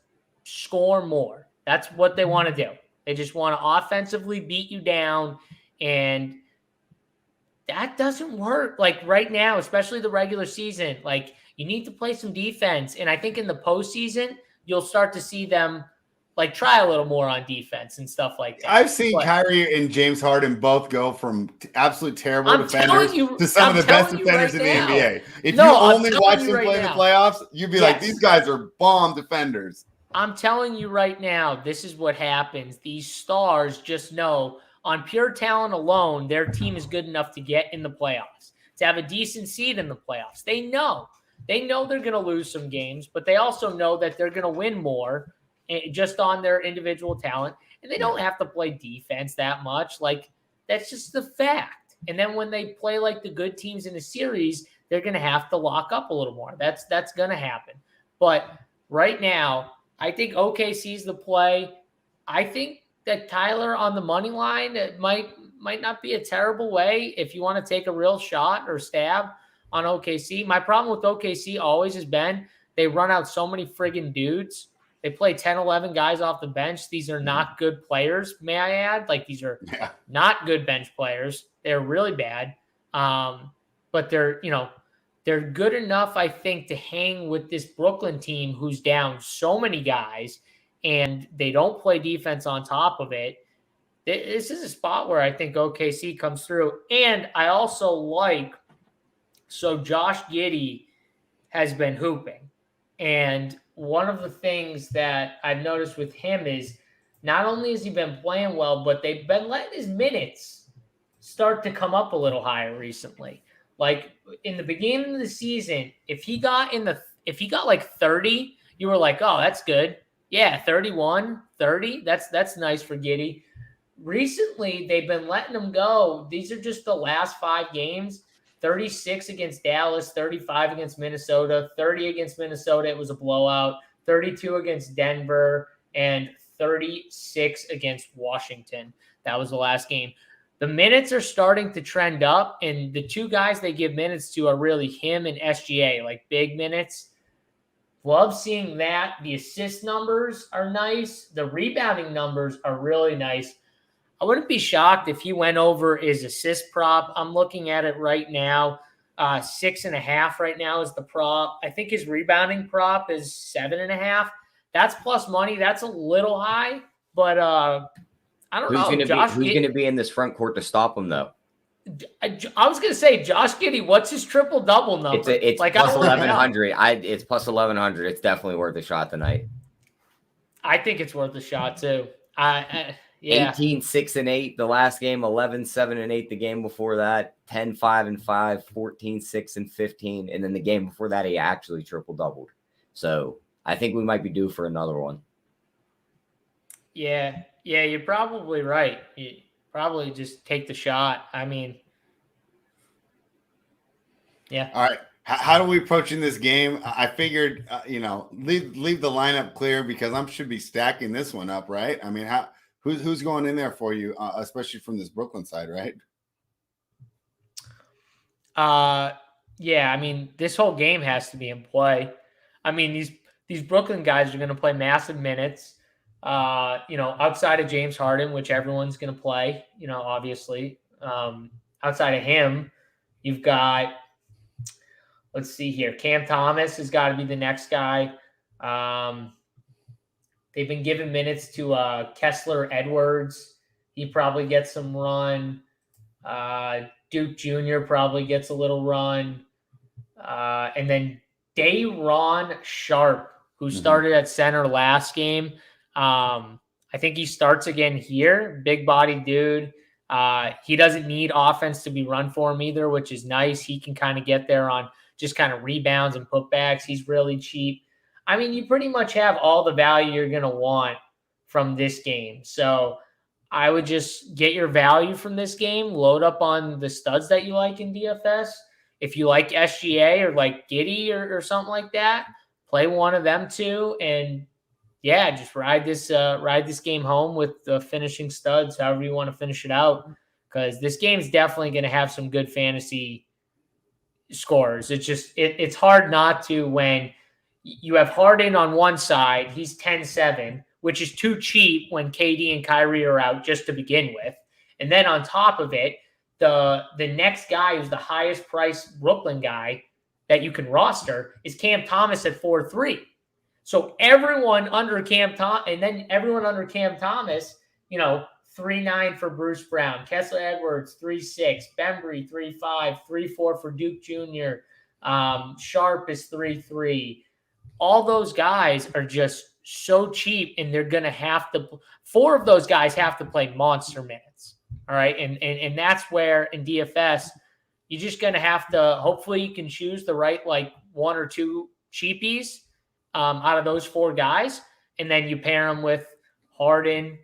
score more. That's what they want to do. They just want to offensively beat you down, and that doesn't work. Like right now, especially the regular season, like you need to play some defense. And I think in the postseason, you'll start to see them like try a little more on defense and stuff like that. I've seen Kyrie and James Harden both go from absolute terrible defenders to some of the best defenders in the NBA. If you only watch them play in the playoffs, you'd be like, these guys are bomb defenders. I'm telling you right now, this is what happens. These stars just know on pure talent alone, their team is good enough to get in the playoffs, to have a decent seed in the playoffs. They know they're going to lose some games, but they also know that they're going to win more. just on their individual talent. And they don't have to play defense that much. Like, that's just the fact. And then when they play like the good teams in a series, they're going to have to lock up a little more. That's going to happen. But right now, I think OKC's the play. I think that Tyler on the money line, it might not be a terrible way if you want to take a real shot or stab on OKC. My problem with OKC always has been they run out so many friggin' dudes. They play 10, 11 guys off the bench. These are not good players, may I add. Like, these are not good bench players. They're really bad. But they're good enough, I think, to hang with this Brooklyn team who's down so many guys, and they don't play defense on top of it. This is a spot where I think OKC comes through. And I also Josh Giddey has been hooping. And one of the things that I've noticed with him is not only has he been playing well, but they've been letting his minutes start to come up a little higher recently. Like, in the beginning of the season, if he got like 30, you were like, oh, that's good. Yeah, 31, 30, that's nice for Giddey. Recently, they've been letting him go. These are just the last 5 games. 36 against Dallas, 35 against Minnesota, 30 against Minnesota. It was a blowout. 32 against Denver, and 36 against Washington. That was the last game. The minutes are starting to trend up, and the 2 guys they give minutes to are really him and SGA, like big minutes. Love seeing that. The assist numbers are nice. The rebounding numbers are really nice. I wouldn't be shocked if he went over his assist prop. I'm looking at it right now. 6.5 right now is the prop. I think his rebounding prop is 7.5. That's plus money. That's a little high, but I don't know. Who's going to be in this front court to stop him, though? I was going to say Josh Giddey. What's his triple double number? It's like plus 1,100. It's plus 1,100. It's definitely worth a shot tonight. I think it's worth a shot too. Yeah. 18, 6 and 8 the last game, 11, 7 and 8 the game before that, 10, 5 and 5, 14, 6 and 15. And then the game before that, he actually triple doubled. So I think we might be due for another one. Yeah, you're probably right. You probably just take the shot. I mean, yeah. All right. How do we approach in this game? I figured, leave the lineup clear because I should be stacking this one up, right? I mean, who's going in there for you, especially from this Brooklyn side, right? Yeah. I mean, this whole game has to be in play. I mean, these Brooklyn guys are going to play massive minutes. Outside of James Harden, which everyone's going to play, obviously. Outside of him, you've got, let's see here, Cam Thomas has got to be the next guy. They've been giving minutes to Kessler Edwards. He probably gets some run. Duke Jr. probably gets a little run. And then Day'Ron Sharp, who started at center last game. I think he starts again here. Big body dude. He doesn't need offense to be run for him either, which is nice. He can kind of get there on just kind of rebounds and putbacks. He's really cheap. I mean, you pretty much have all the value you're going to want from this game. So I would just get your value from this game, load up on the studs that you like in DFS. If you like SGA or like Giddey or something like that, play one of them too. And yeah, just ride this game home with the finishing studs, however you want to finish it out, because this game is definitely going to have some good fantasy scores. It's just it's hard not to when you have Harden on one side. He's 10-7, which is too cheap when KD and Kyrie are out just to begin with. And then on top of it, the next guy who's the highest priced Brooklyn guy that you can roster is Cam Thomas at 4-3. So everyone under Cam Thomas, 3-9 for Bruce Brown, Kessler Edwards 3-6, Bembry 3-5, 3-4 for Duke Jr. Sharp is 3-3. All those guys are just so cheap, and they're going to have to. 4 of those guys have to play monster minutes. All right, and that's where in DFS you're just going to have to. Hopefully, you can choose the right 1 or 2 cheapies out of those 4 guys, and then you pair him with Harden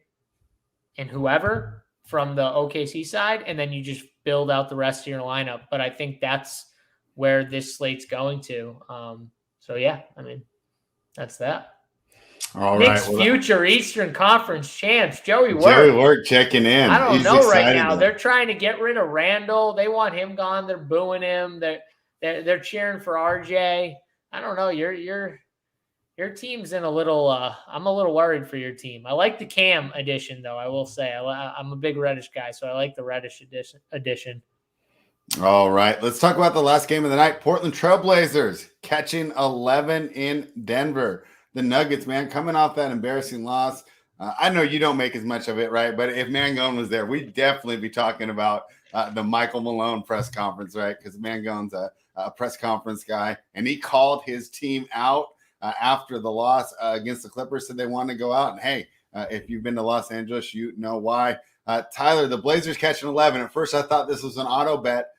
and whoever from the OKC side, and then you just build out the rest of your lineup. But I think that's where this slate's going to. So yeah, I mean, that's that. All Knicks right. future Eastern Conference champs, Joey Joey Work. Work checking in. I don't He's know right excited, now. though. They're trying to get rid of Randall. They want him gone. They're booing him. They're cheering for RJ. I don't know. Your team's in a little. I'm a little worried for your team. I like the Cam addition, though. I will say I'm a big Reddish guy, so I like the Reddish addition. All right, let's talk about the last game of the night. Portland Trailblazers catching 11 in Denver. The Nuggets, man, coming off that embarrassing loss. I know you don't make as much of it, right? But if Mangone was there, we'd definitely be talking about the Michael Malone press conference, right? Because Mangone's a press conference guy, and he called his team out after the loss against the Clippers. Said they wanted to go out, and hey, if you've been to Los Angeles, you know why. Tyler, the Blazers catching 11. At first, I thought this was an auto bet.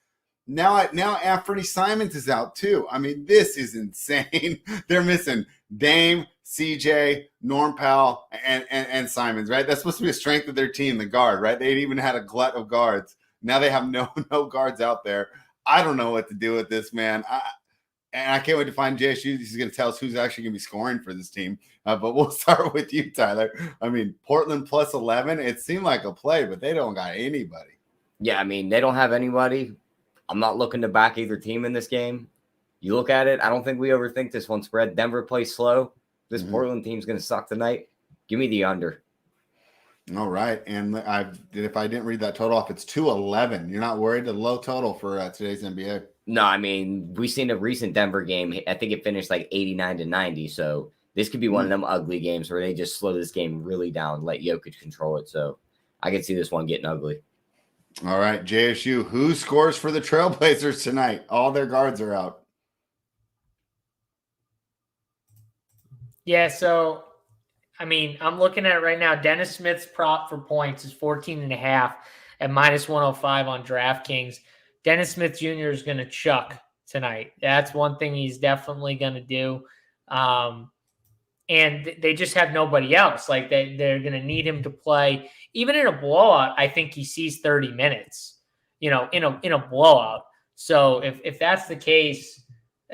Now Anthony Simons is out too. I mean, this is insane. They're missing Dame, CJ, Norm Powell, and Simons, right? That's supposed to be a strength of their team, the guard, right? They'd even had a glut of guards. Now they have no guards out there. I don't know what to do with this, man. I can't wait to find JSU. He's going to tell us who's actually going to be scoring for this team. But we'll start with you, Tyler. I mean, Portland plus 11. It seemed like a play, but they don't got anybody. Yeah, I mean, they don't have anybody. I'm not looking to back either team in this game. You look at it, I don't think we overthink this one spread. Denver plays slow. This Portland team's going to suck tonight. Give me the under. All right. And if I didn't read that total off, it's 211. You're not worried? A low total for today's NBA. No, I mean, we've seen a recent Denver game. I think it finished like 89-90. So this could be one of them ugly games where they just slow this game really down, let Jokic control it. So I could see this one getting ugly. All right, JSU, who scores for the Trailblazers tonight? All their guards are out. Yeah, so, I mean, I'm looking at it right now. Dennis Smith's prop for points is 14.5 at minus 105 on DraftKings. Dennis Smith Jr. is going to chuck tonight. That's one thing he's definitely going to do. And they just have nobody else. Like, they're going to need him to play. Even in a blowout, I think he sees 30 minutes, in a blowout. So if that's the case,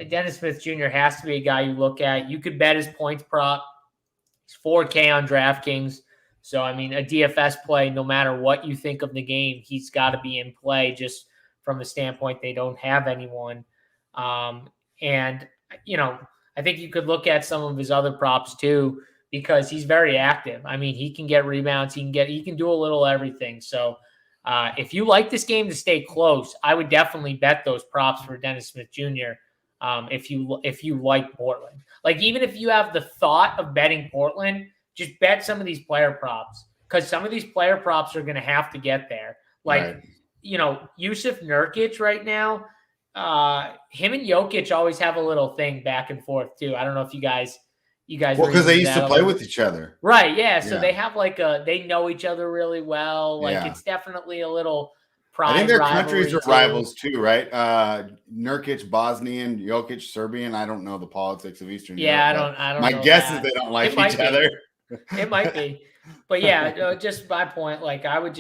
Dennis Smith Jr. has to be a guy you look at. You could bet his points prop. It's 4K on DraftKings. So, I mean, a DFS play, no matter what you think of the game, he's got to be in play just from the standpoint they don't have anyone. And, I think you could look at some of his other props too, because he's very active. I mean, he can get rebounds. He can do a little everything. So if you like this game to stay close, I would definitely bet those props for Dennis Smith Jr. If you like Portland. Like, even if you have the thought of betting Portland, just bet some of these player props, because some of these player props are going to have to get there. Like, right. Yusuf Nurkic right now, him and Jokic always have a little thing back and forth too. I don't know if you guys. Well, because they used to play with each other, right? Yeah, so they have they know each other really well. Like, it's definitely a little pride. I think their countries are too. rivals too, right? Nurkic, Bosnian, Jokic, Serbian. I don't know the politics of Eastern Europe. I don't. My know guess that. is they don't like each other. It might be, but yeah, just my point. Like, I would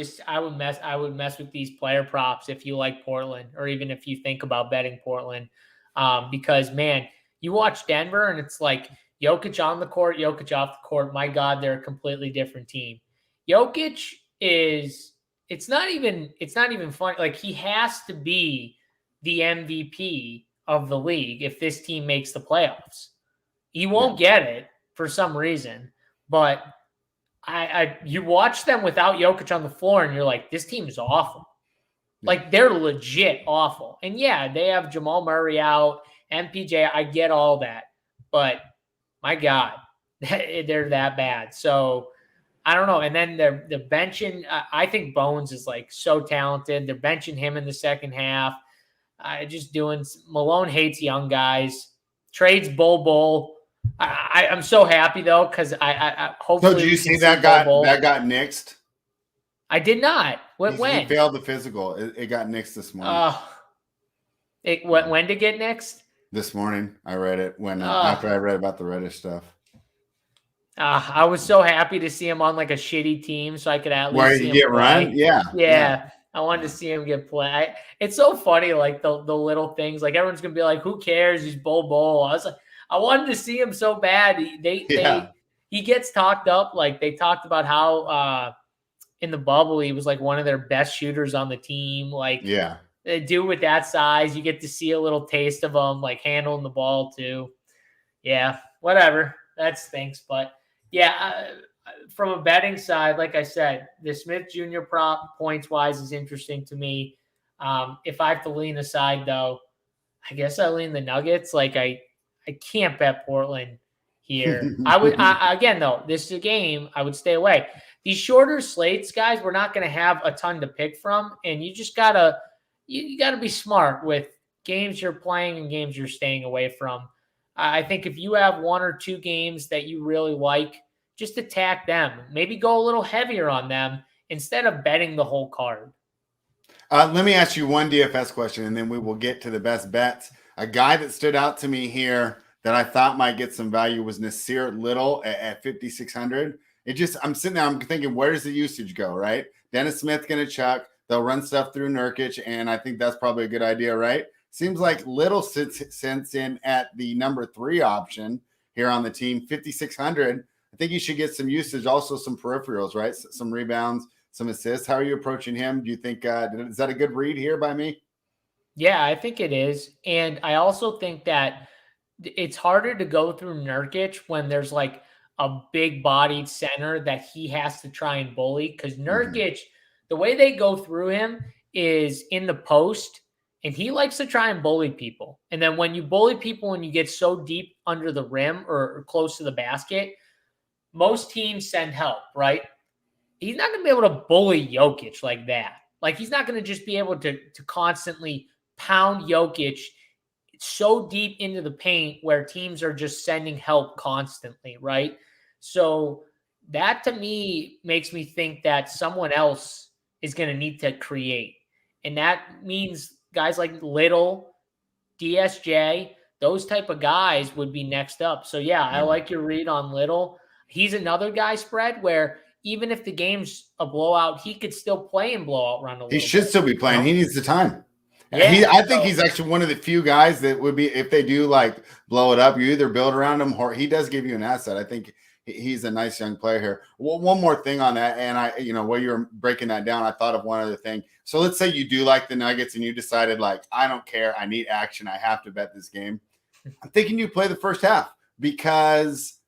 mess with these player props if you like Portland, or even if you think about betting Portland, because, man, you watch Denver and it's like Jokic on the court, Jokic off the court. My God, they're a completely different team. Jokic it's not even funny. Like, he has to be the MVP of the league if this team makes the playoffs. He won't get it for some reason, but you watch them without Jokic on the floor and you're like, this team is awful. Like, they're legit awful. And yeah, they have Jamal Murray out, MPJ. I get all that, but my God, they're that bad. So I don't know. And then they're benching. I think Bones is so talented. They're benching him in the second half. Malone hates young guys. Trades Bull. I'm so happy though, because I hopefully. So did you see that got nixed? I did not. When? He failed the physical. It got nixed this morning. When did it get nixed? This morning, I read it after I read about the Reddish stuff. I was so happy to see him on like a shitty team, so I could at least Where see you him get play. run? Yeah. Yeah. I wanted to see him get play. It's so funny, like the little things. Like everyone's gonna be like, "Who cares? He's Bull." I was like, I wanted to see him so bad. He gets talked up. Like they talked about how in the bubble he was like one of their best shooters on the team. Like Yeah. a dude with that size, you get to see a little taste of him, like handling the ball too. Yeah, whatever. That stinks, but yeah. From a betting side, like I said, the Smith Jr. prop points wise is interesting to me. If I have to lean aside, though, I guess I lean the Nuggets. Like I can't bet Portland here. Again though, this is a game. I would stay away. These shorter slates, guys, we're not going to have a ton to pick from, and you just gotta be smart with games you're playing and games you're staying away from. I think if you have one or two games that you really like, just attack them. Maybe go a little heavier on them instead of betting the whole card. Let me ask you one DFS question, and then we will get to the best bets. A guy that stood out to me here that I thought might get some value was Nasir Little at 5,600. I'm sitting there, I'm thinking, where does the usage go, right? Dennis Smith going to chuck. They'll run stuff through Nurkic, and I think that's probably a good idea, right? Seems like Little sits in at the number 3 option here on the team, 5,600. I think you should get some usage, also some peripherals, right? Some rebounds, some assists. How are you approaching him? Do you think is that a good read here by me? Yeah, I think it is. And I also think that it's harder to go through Nurkic when there's like a big bodied center that he has to try and bully. Because Nurkic, the way they go through him is in the post, and he likes to try and bully people. And then when you bully people and you get so deep under the rim or close to the basket, most teams send help, right? He's not going to be able to bully Jokic like that. Like he's not going to just be able to constantly pound Jokic so deep into the paint where teams are just sending help constantly, right? So that to me makes me think that someone else is going to need to create. And that means guys like Little, DSJ, those type of guys would be next up. So yeah, I like your read on Little. He's another guy spread where even if the game's a blowout, he could still play in blowout run a little bit. He should still be playing. He needs the time. Yeah, I think he's actually one of the few guys that would be, if they do like blow it up, you either build around him or he does give you an asset. I think he's a nice young player here. Well, one more thing on that. And while you were breaking that down, I thought of one other thing. So let's say you do like the Nuggets and you decided like, I don't care. I need action. I have to bet this game. I'm thinking you play the first half because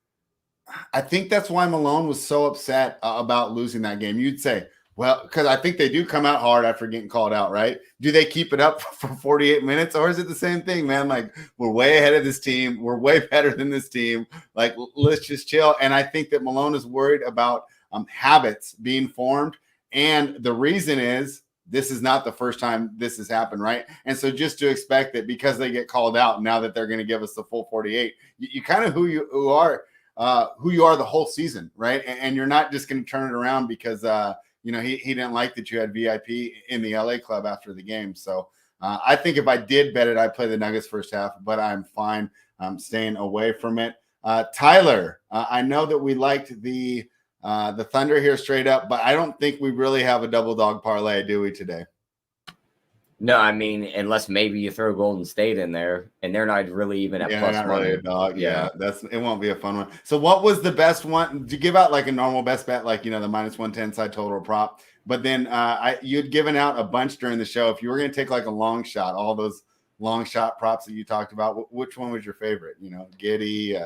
I think that's why Malone was so upset about losing that game. You'd say, well, because I think they do come out hard after getting called out, right? Do they keep it up for 48 minutes, or is it the same thing, man? Like, we're way ahead of this team. We're way better than this team. Like, let's just chill. And I think that Malone is worried about habits being formed. And the reason is this is not the first time this has happened, right? And so just to expect that because they get called out, now that they're going to give us the full 48, you kind of who you are the whole season, right? And you're not just going to turn it around because he didn't like that you had VIP in the LA club after the game. So I think if I did bet it, I'd play the Nuggets first half, but I'm fine staying away from it. Tyler, I know that we liked the Thunder here straight up, but I don't think we really have a double dog parlay, do we, today? No, I mean, unless maybe you throw Golden State in there, and they're not really even at plus not money. really a dog. Yeah, it won't be a fun one. So, what was the best one? Did you give out like a normal best bet, like the minus 110 side total prop? But then you'd given out a bunch during the show. If you were going to take like a long shot, all those long shot props that you talked about, which one was your favorite? Giddy.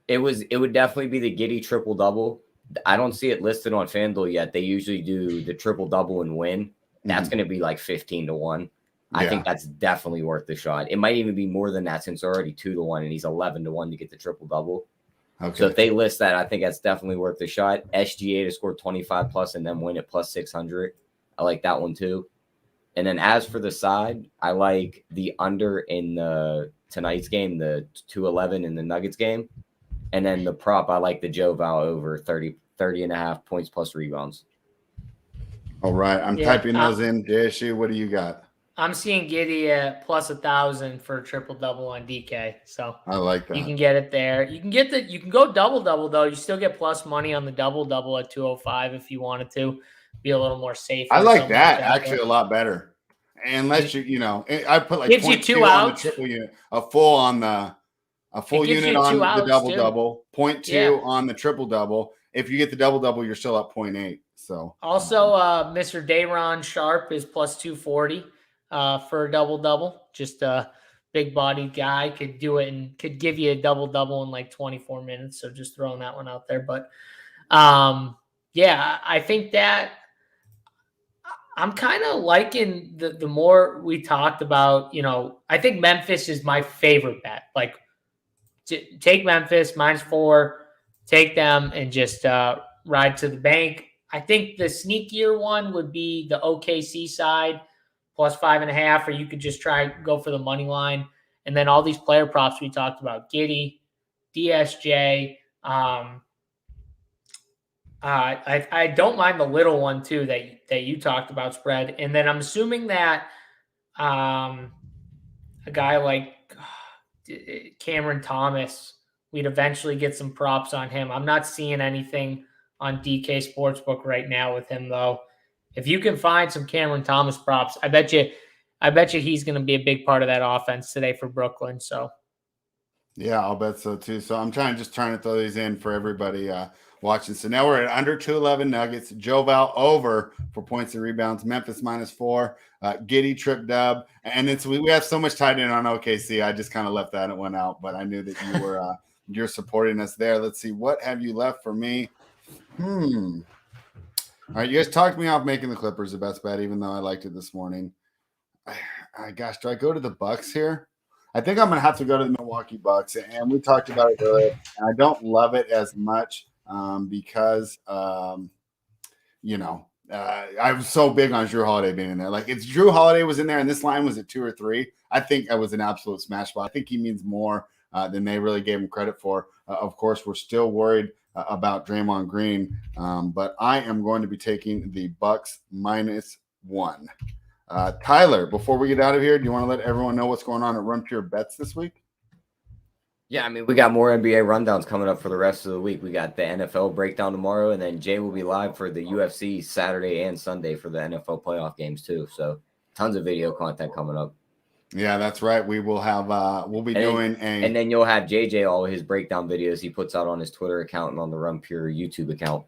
It would definitely be the Giddy triple double. I don't see it listed on FanDuel yet. They usually do the triple double and win. That's going to be like 15-1. I think that's definitely worth the shot. It might even be more than that since they're already 2-1 and he's 11-1 to get the triple double. Okay. So if they list that, I think that's definitely worth the shot. SGA to score 25 plus and then win at plus 600. I like that one too. And then as for the side, I like the under in tonight's game, the 211 in the Nuggets game. And then the prop, I like the Joe Val over 30 and a half points plus rebounds. All right. I'm typing those in. JSU, what do you got? I'm seeing Giddey at plus 1,000 for a triple double on DK. So I like that. you can get it there. You can go double double though. You still get plus money on the double double at 205 if you wanted to be a little more safe. I like that actually a lot better. Unless I put like gives you 2 on outs. the triple unit, a full unit on the double double, 0.2 on the triple double. If you get the double double, you're still at 0.8. So also, Mr. Dayron Sharp is plus 240 for a double double. Just a big bodied guy could do it and could give you a double double in like 24 minutes. So just throwing that one out there. But I think that I'm kind of liking the more we talked about, I think Memphis is my favorite bet. Like take Memphis -4, take them and just ride to the bank. I think the sneakier one would be the OKC side plus 5.5, or you could just go for the money line. And then all these player props we talked about, Giddey, DSJ. I don't mind the little one too that you talked about, spread. And then I'm assuming that a guy like Cameron Thomas, we'd eventually get some props on him. I'm not seeing anything on DK Sportsbook right now with him though. If you can find some Cameron Thomas props, I bet you he's going to be a big part of that offense today for Brooklyn. So, yeah, I'll bet so too. So I'm trying to throw these in for everybody watching. So now we're at under 211 Nuggets. Joe Val over for points and rebounds. Memphis -4. Giddey trip dub. And it's we have so much tied in on OKC. I just kind of left that and it went out, but I knew that you were you're supporting us there. Let's see, what have you left for me? All right, you guys talked me off making the Clippers the best bet, even though I liked it this morning. Gosh, do I go to the Bucks here? I think I'm going to have to go to the Milwaukee Bucks, and we talked about it earlier. And I don't love it as much because, I was so big on Drew Holiday being in there. Like, if Drew Holiday was in there and this line was at 2 or 3, I think that was an absolute smash spot. I think he means more than they really gave him credit for. Of course, we're still worried about Draymond Green, but I am going to be taking the Bucks -1. Tyler, before we get out of here, do you want to let everyone know what's going on at Run Pure Bets this week? Yeah, I mean, we got more NBA rundowns coming up for the rest of the week. We got the NFL breakdown tomorrow, and then Jay will be live for the UFC Saturday and Sunday for the NFL playoff games too. So tons of video content coming up. Yeah, that's right. We will have and then you'll have JJ all his breakdown videos he puts out on his Twitter account and on the Run Pure YouTube account.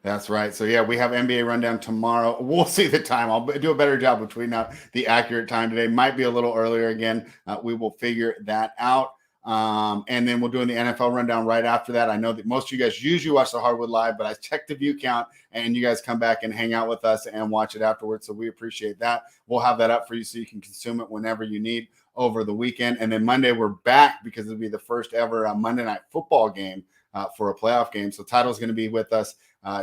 That's right. So, yeah, we have NBA rundown tomorrow. We'll see the time. I'll do a better job of tweeting out the accurate time today. Might be a little earlier again. We will figure that out. And then we'll do the NFL rundown right after that. I know that most of you guys usually watch the Hardwood Live, but I checked the view count and you guys come back and hang out with us and watch it afterwards. So we appreciate that. We'll have that up for you so you can consume it whenever you need over the weekend. And then Monday we're back because it'll be the first ever Monday Night Football game for a playoff game. So Title's going to be with us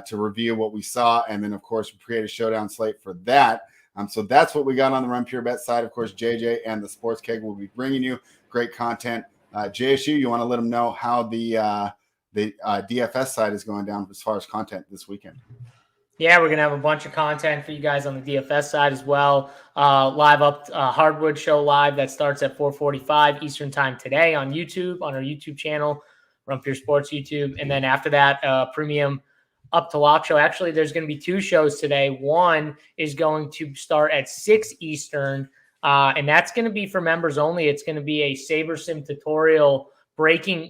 to review what we saw. And then, of course, we create a showdown slate for that. So that's what we got on the Run Pure Bet side. Of course, JJ and the Sports Keg will be bringing you great content. JSU, you want to let them know how the DFS side is going down as far as content this weekend? Yeah, we're going to have a bunch of content for you guys on the DFS side as well. Live up Hardwood Show live that starts at 4:45 Eastern time today on YouTube, on our YouTube channel, Run Pure Sports YouTube. And then after that, premium Up to Lock Show. Actually, there's going to be 2 shows today. One is going to start at 6 Eastern, and that's going to be for members only. It's going to be a SaberSim tutorial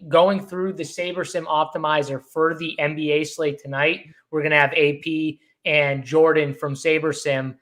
going through the SaberSim optimizer for the NBA slate tonight. We're going to have AP and Jordan from SaberSim,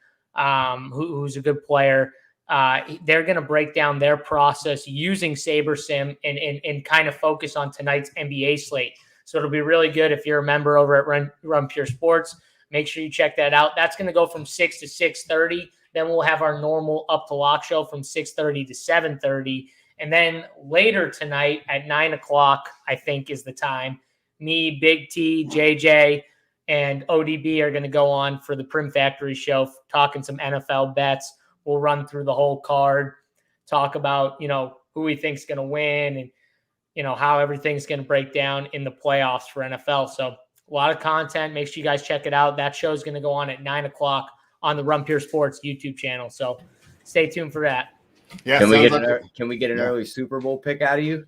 who's a good player. They're going to break down their process using SaberSim and kind of focus on tonight's NBA slate. So it'll be really good if you're a member over at Run Pure Sports. Make sure you check that out. That's going to go from 6 to 6:30. Then we'll have our normal Up to Lock show from 6:30 to 7:30. And then later tonight at 9 o'clock, I think is the time, me, Big T, JJ, and ODB are going to go on for the Prim Factory show, talking some NFL bets. We'll run through the whole card, talk about, who we think is going to win and, how everything's going to break down in the playoffs for NFL. So a lot of content. Make sure you guys check it out. That show is going to go on at 9 o'clock on the Run Pure Sports YouTube channel. So stay tuned for that. Yeah. Can we sounds get an early Super Bowl pick out of you?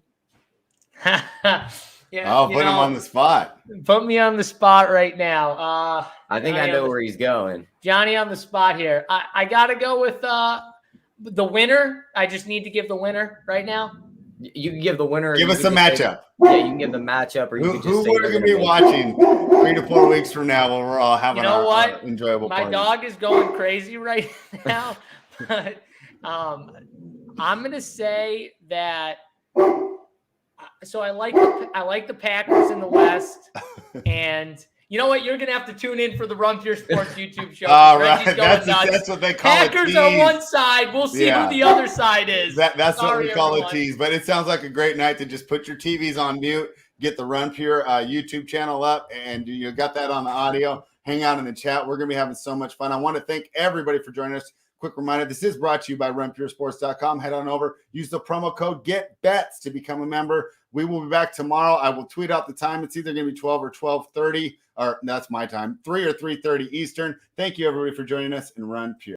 Yeah, Oh, put him on the spot. Put me on the spot right now. I think I know where he's going. Johnny on the spot here. I got to go with the winner. I just need to give the winner right now. You can give the winner. Give us a matchup. Yeah, you can give the matchup, or you can just who say we're going to be watching 3 to 4 weeks from now when we're all having our enjoyable My parties. dog is going crazy right now. But I'm going to say that. So I like the Packers in the West, and you know what? You're gonna have to tune in for the Run Pure Sports YouTube show. All right, that's what they call Packers it. Packers on one side. We'll see who the other side is. That's Sorry, what we call everyone. a tease. But it sounds like a great night to just put your TVs on mute, get the Run Pure YouTube channel up, and you got that on the audio. Hang out in the chat. We're gonna be having so much fun. I want to thank everybody for joining us. Quick reminder, this is brought to you by runpuresports.com. Head on over, use the promo code GETBETS to become a member. We will be back tomorrow. I will tweet out the time. It's either going to be 12 or 12:30, or that's my time, 3 or 3:30 Eastern. Thank you, everybody, for joining us, and Run Pure.